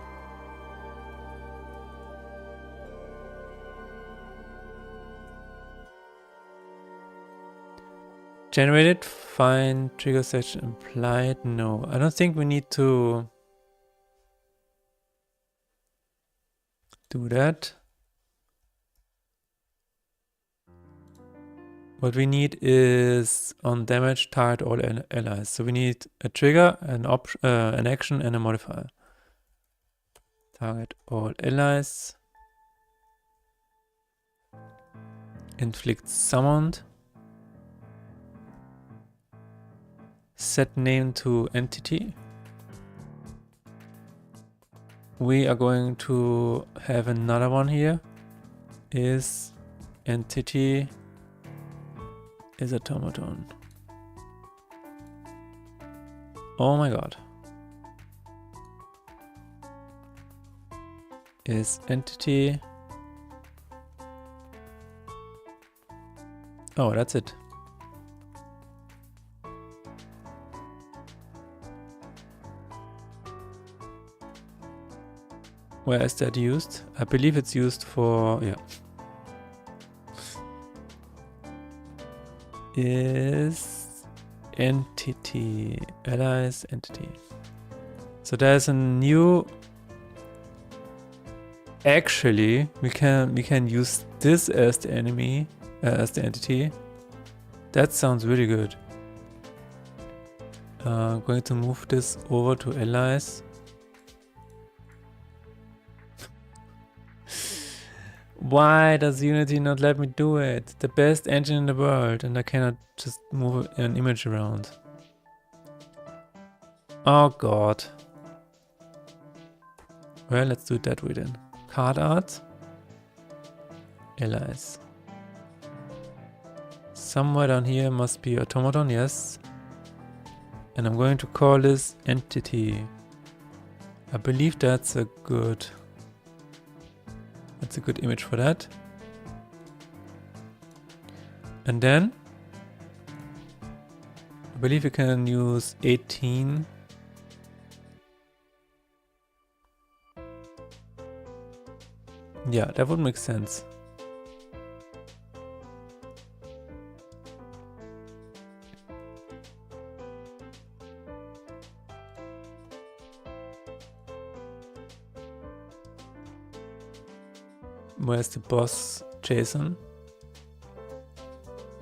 Generated, find trigger section implied. No, I don't think we need to do that. What we need is on damage target all allies. So we need a trigger, an action, and a modifier. Target all allies. Inflict summoned. Set name to entity. We are going to have another one here. Is entity is automaton. Oh my god. Is entity. Oh, that's it. Where is that used? I believe it's used for, yeah. Is entity, allies entity. So there's a new, actually we can use this as the enemy, as the entity. That sounds really good. Going to move this over to allies. Why does Unity not let me do it? The best engine in the world, and I cannot just move an image around. Oh god. Well, let's do it that way then. Card art. Allies. Somewhere down here must be automaton, yes. And I'm going to call this entity. I believe that's a good image for that. And then I believe you can use 18. Yeah, that would make sense. Where's the boss JSON?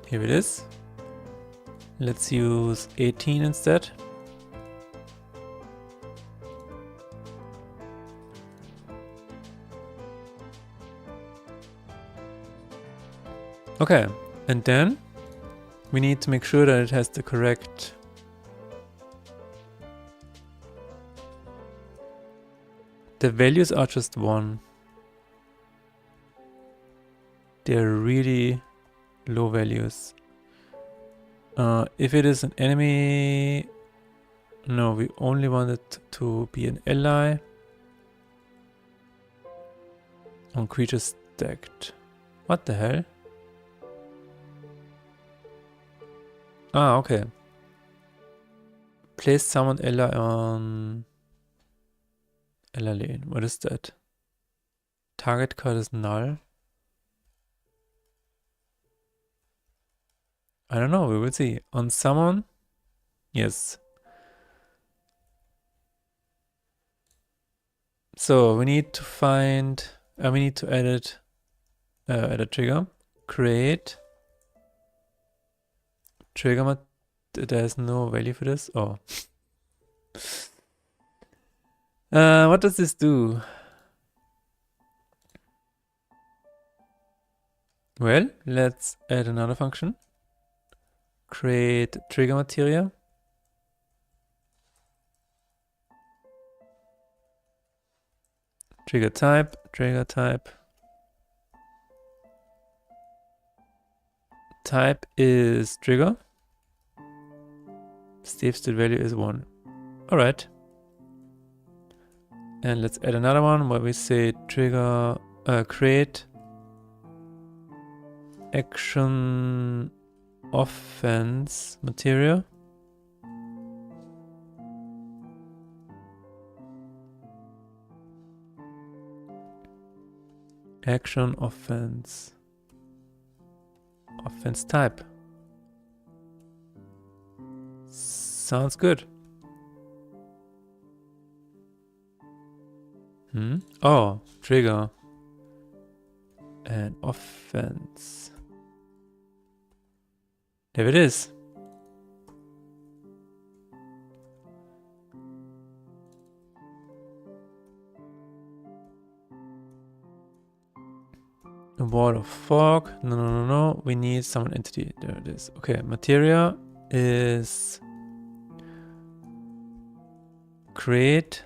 Here it is. Let's use 18 instead. Okay, and then we need to make sure that it has the correct the values are just 1. They're really low values. If it is an enemy, no, we only want it to be an ally on creatures stacked. What the hell? Ah, okay. Place summon ally on ally lane. What is that? Target card is null. I don't know, we will see. On summon, yes. So we need to find, we need to edit a trigger. Create trigger. There's no value for this. Oh. What does this do? Well, let's add another function. Create trigger material. Trigger type. Type is trigger. Save state value is 1. Alright. And let's add another one where we say trigger create action offense material. Action offense type. Sounds good. Oh, trigger and offense. There it is. A wall of fog. No. We need summon entity. There it is. Okay, material is create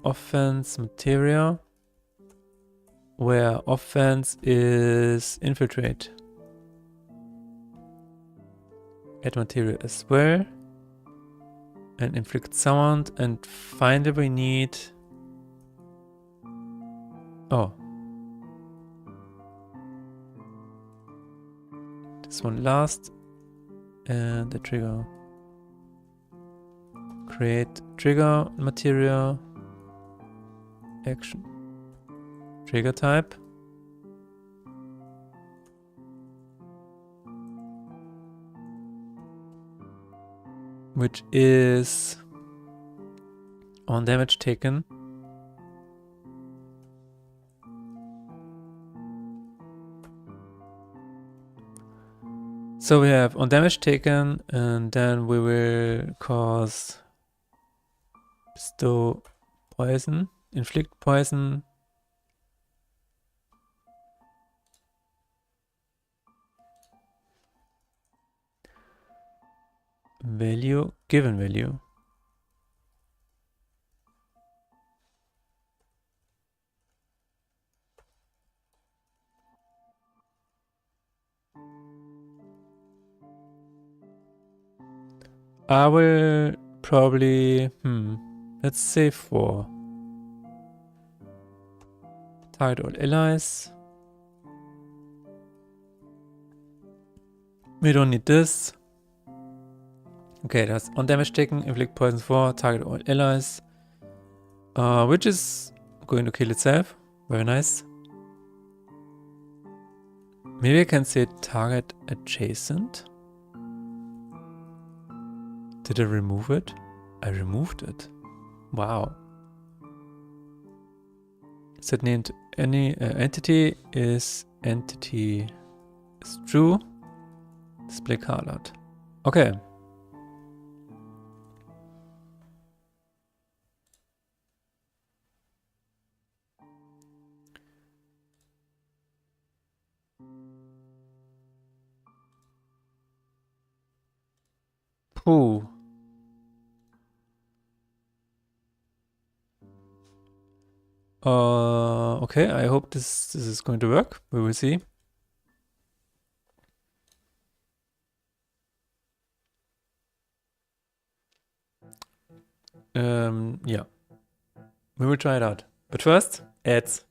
offense material, where offense is infiltrate. Add material as well, and inflict sound, and finally we need, oh, this one last, and the trigger. Create trigger material, action, trigger type, which is on damage taken. So we have on damage taken, and then we will cause bestow poison, inflict poison, value, given value. I will probably, let's say 4. Target all allies. We don't need this. Okay, that's on damage taken, inflict poison 4, target all allies. Which is going to kill itself. Very nice. Maybe I can say target adjacent. Did I remove it? I removed it. Wow. Is it named any entity? Is entity is true? Display card art. Okay. Pooh. Okay, I hope this is going to work. We will see. Yeah. We will try it out. But first, ads.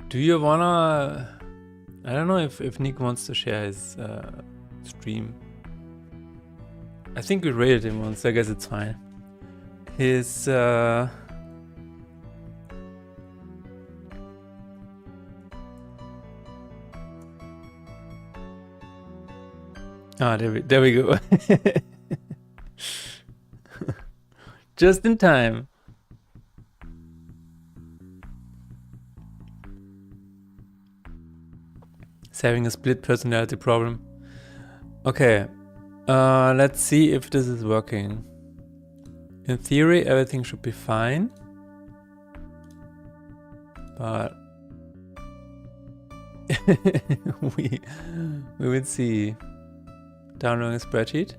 Do you wanna I don't know if Nick wants to share his stream. I think we rated him once, I guess it's fine. His there we go. Just in time. He's having a split personality problem. Okay. Let's see if this is working. In theory, everything should be fine. But we will see. Downloading a spreadsheet.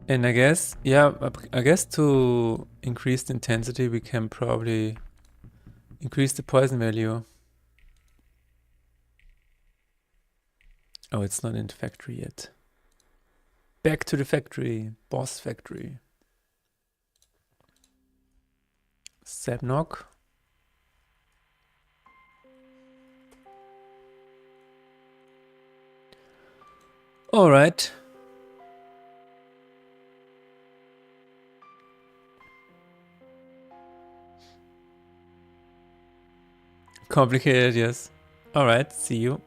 And I guess, yeah, I guess to increase the intensity, we can probably increase the poison value. Oh, it's not in the factory yet. Back to the factory, boss factory. Sabnok. All right. Complicated, yes. All right, see you.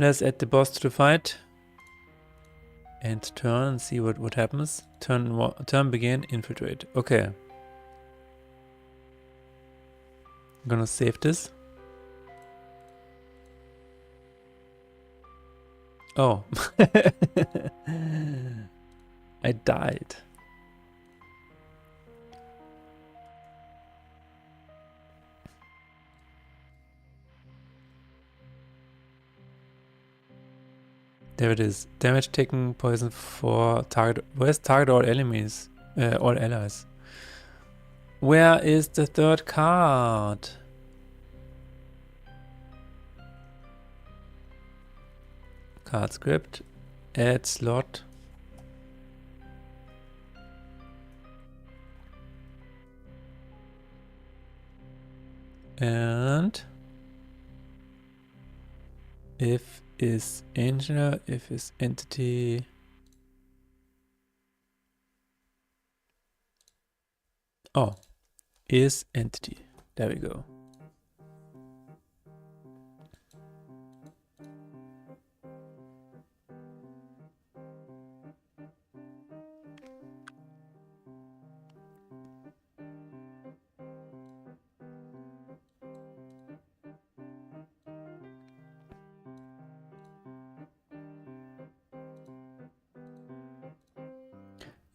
Let's add the boss to the fight. And turn and see what happens. Turn begin, infiltrate. Okay. I'm gonna save this. Oh. I died. There it is. Damage taken, poison for target. Where's target all enemies? All allies. Where is the third card? Card script. Add slot. And if is engineer, if is entity. Oh, is entity. There we go.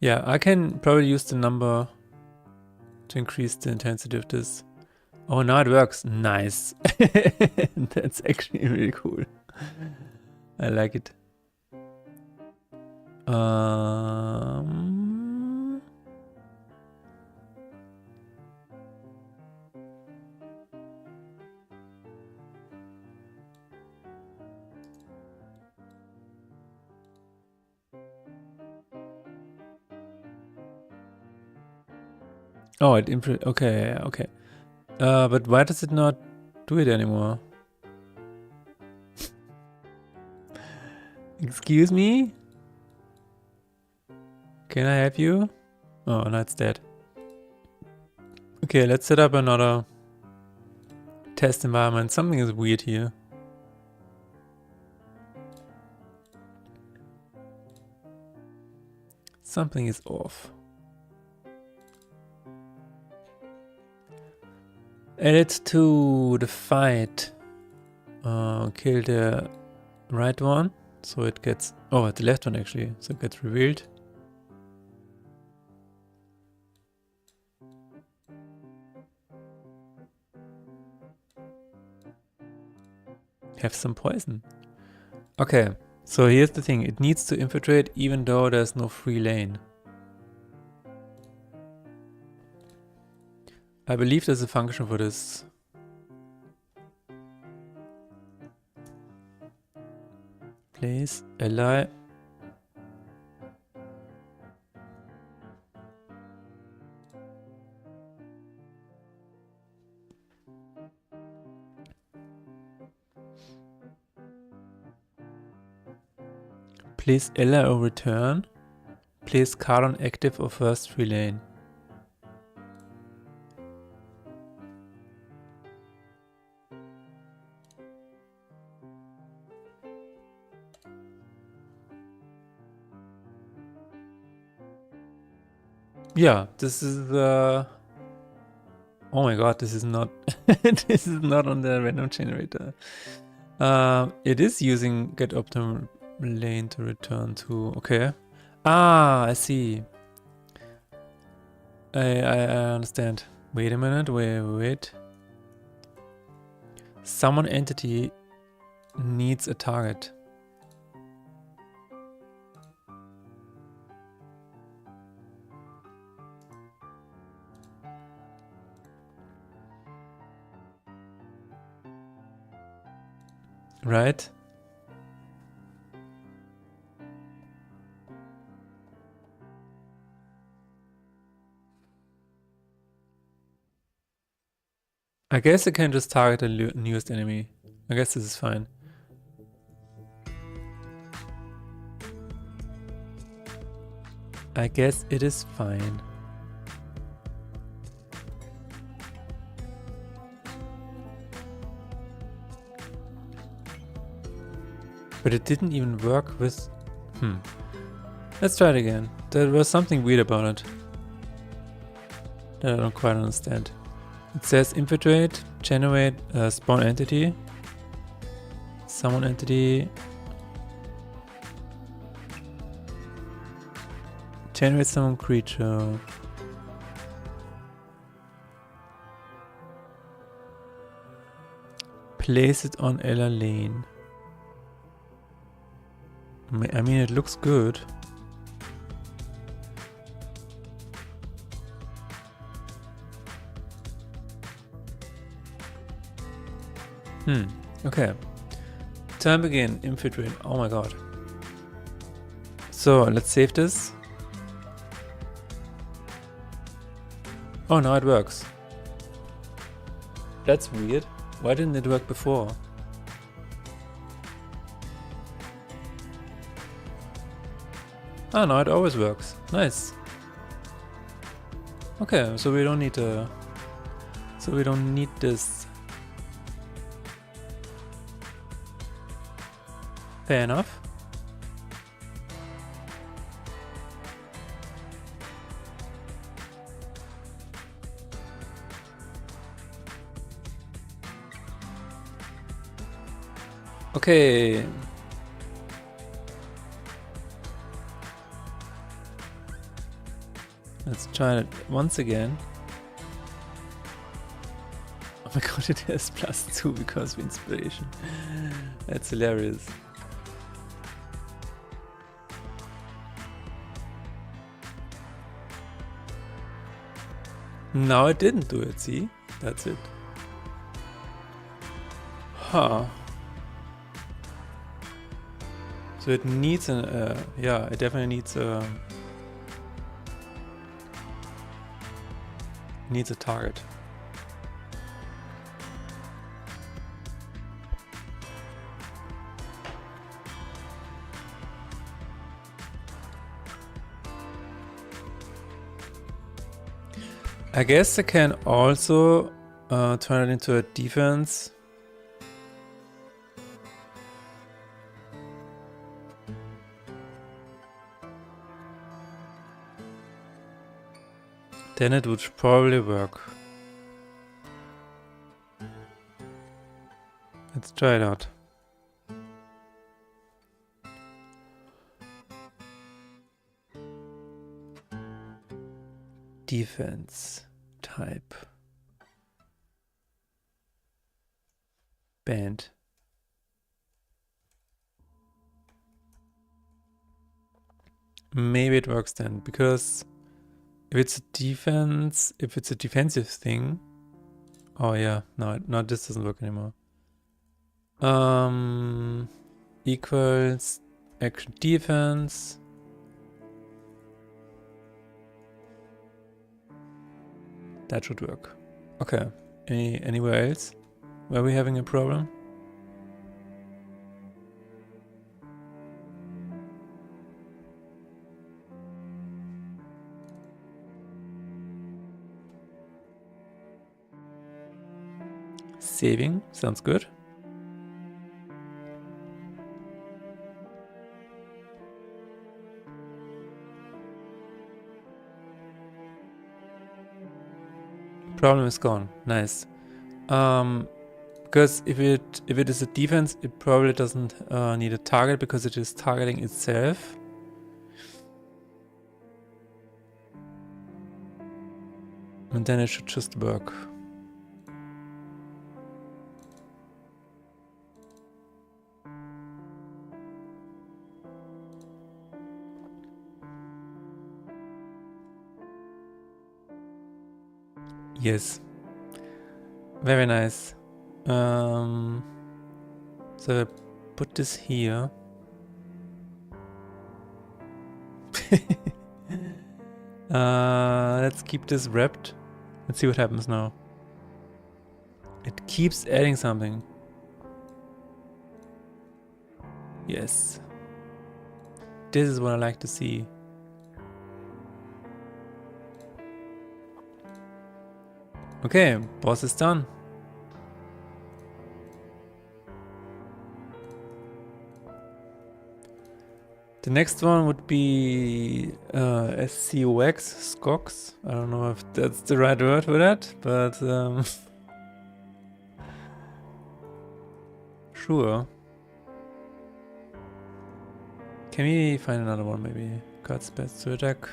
Yeah, I can probably use the number to increase the intensity of this. Oh, now it works. Nice. That's actually really cool. I like it. Oh, it okay, okay. But why does it not do it anymore? Excuse me? Can I help you? Oh, no, it's dead. Okay, let's set up another test environment. Something is weird here. Something is off. Add it to the fight. Kill the right one, so it gets... Oh, the left one actually, so it gets revealed. Have some poison. Okay, So here's the thing, it needs to infiltrate even though there's no free lane. I believe there's a function for this. Place ally. Place ally or return. Place card on active or first free lane. Yeah, this is oh my god, this is not this is not on the random generator. It is using get optimal lane to return to. Okay. Ah, I see. I understand. Wait a minute, wait. Summon entity needs a target. Right? I guess I can just target the newest enemy. I guess this is fine. I guess it is fine. But it didn't even work with... Let's try it again. There was something weird about it that I don't quite understand. It says infiltrate, generate, spawn entity, summon entity, generate summon creature. Place it on Ella lane. I mean, it looks good. Okay. Time begin, infiltrate. Oh my god. So, let's save this. Oh, now it works. That's weird. Why didn't it work before? Oh, no, it always works. Nice. Okay, so we don't need this. Fair enough. Okay. Let's try it once again. Oh my god, it has +2 because of inspiration. That's hilarious. No, it didn't do it, see? That's it. Huh. So it needs an, yeah, it definitely needs a target. I guess I can also turn it into a defense. Then it would probably work. Let's try it out. Defense type. Band. maybe it works then, because if it's a defensive thing, oh yeah, no, this doesn't work anymore. Equals action defense. That should work. Okay. Anywhere else where we're having a problem? Saving sounds good. Problem is gone. Nice. Because if it is a defense, it probably doesn't need a target because it is targeting itself. And then it should just work. Yes. Very nice. So I put this here. Let's keep this wrapped. Let's see what happens now. It keeps adding something. Yes. This is what I like to see. Okay, boss is done. The next one would be SCOX, SCOX. I don't know if that's the right word for that, but sure. Can we find another one maybe? Guts best to attack.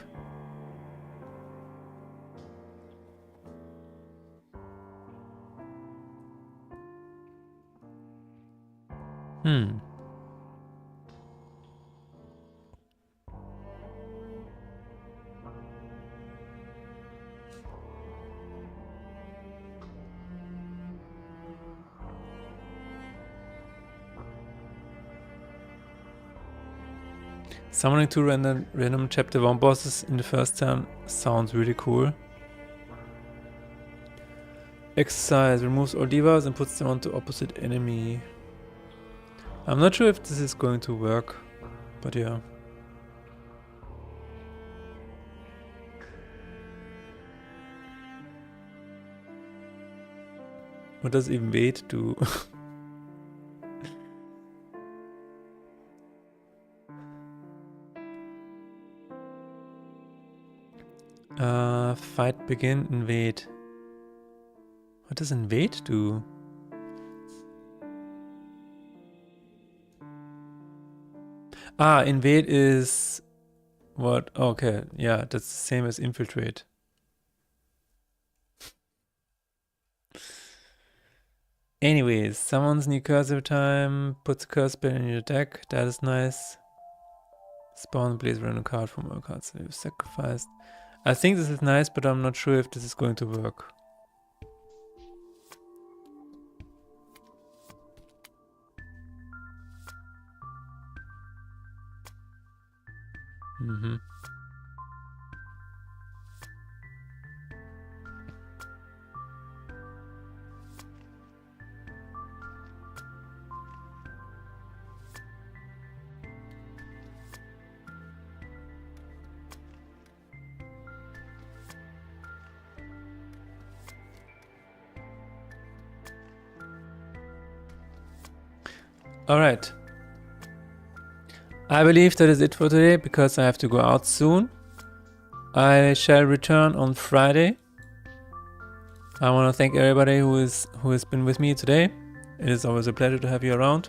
Summoning 2 random chapter 1 bosses in the first turn sounds really cool. Exercise removes all divas and puts them onto opposite enemy. I'm not sure if this is going to work, but yeah. What does invade do? Fight begin, invade. What does invade do? Ah, invade is what? Okay, yeah, that's the same as infiltrate. Anyways, summons new curse every time, puts a curse spell in your deck, that is nice. Spawn plays random card from all cards that you've sacrificed. I think this is nice, but I'm not sure if this is going to work. Alright. I believe that is it for today because I have to go out soon. I shall return on Friday. I want to thank everybody who has been with me today. It is always a pleasure to have you around.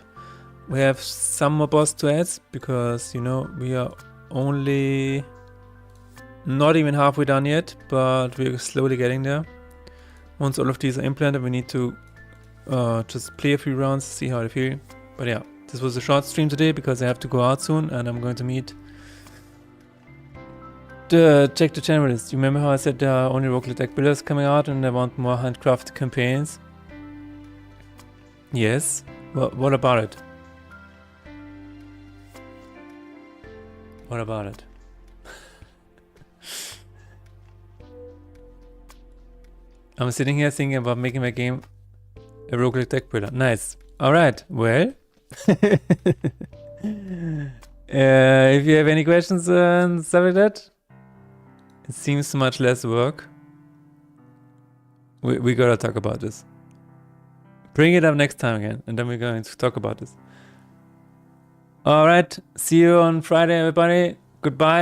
We have some more boss to add because, you know, we are only not even halfway done yet, but we're slowly getting there. Once all of these are implemented, we need to just play a few rounds, see how they feel. But yeah, this was a short stream today because I have to go out soon and I'm going to meet check the generalist. You remember how I said there are only Roguelite deck builders coming out and I want more handcrafted campaigns? Yes. What about it? What about it? I'm sitting here thinking about making my game a roguelike deck builder. Nice. Alright, well. If you have any questions and stuff like that, it seems so much less work. We gotta talk about this. Bring it up next time again, and then we're going to talk about this. Alright, see you on Friday, everybody. Goodbye.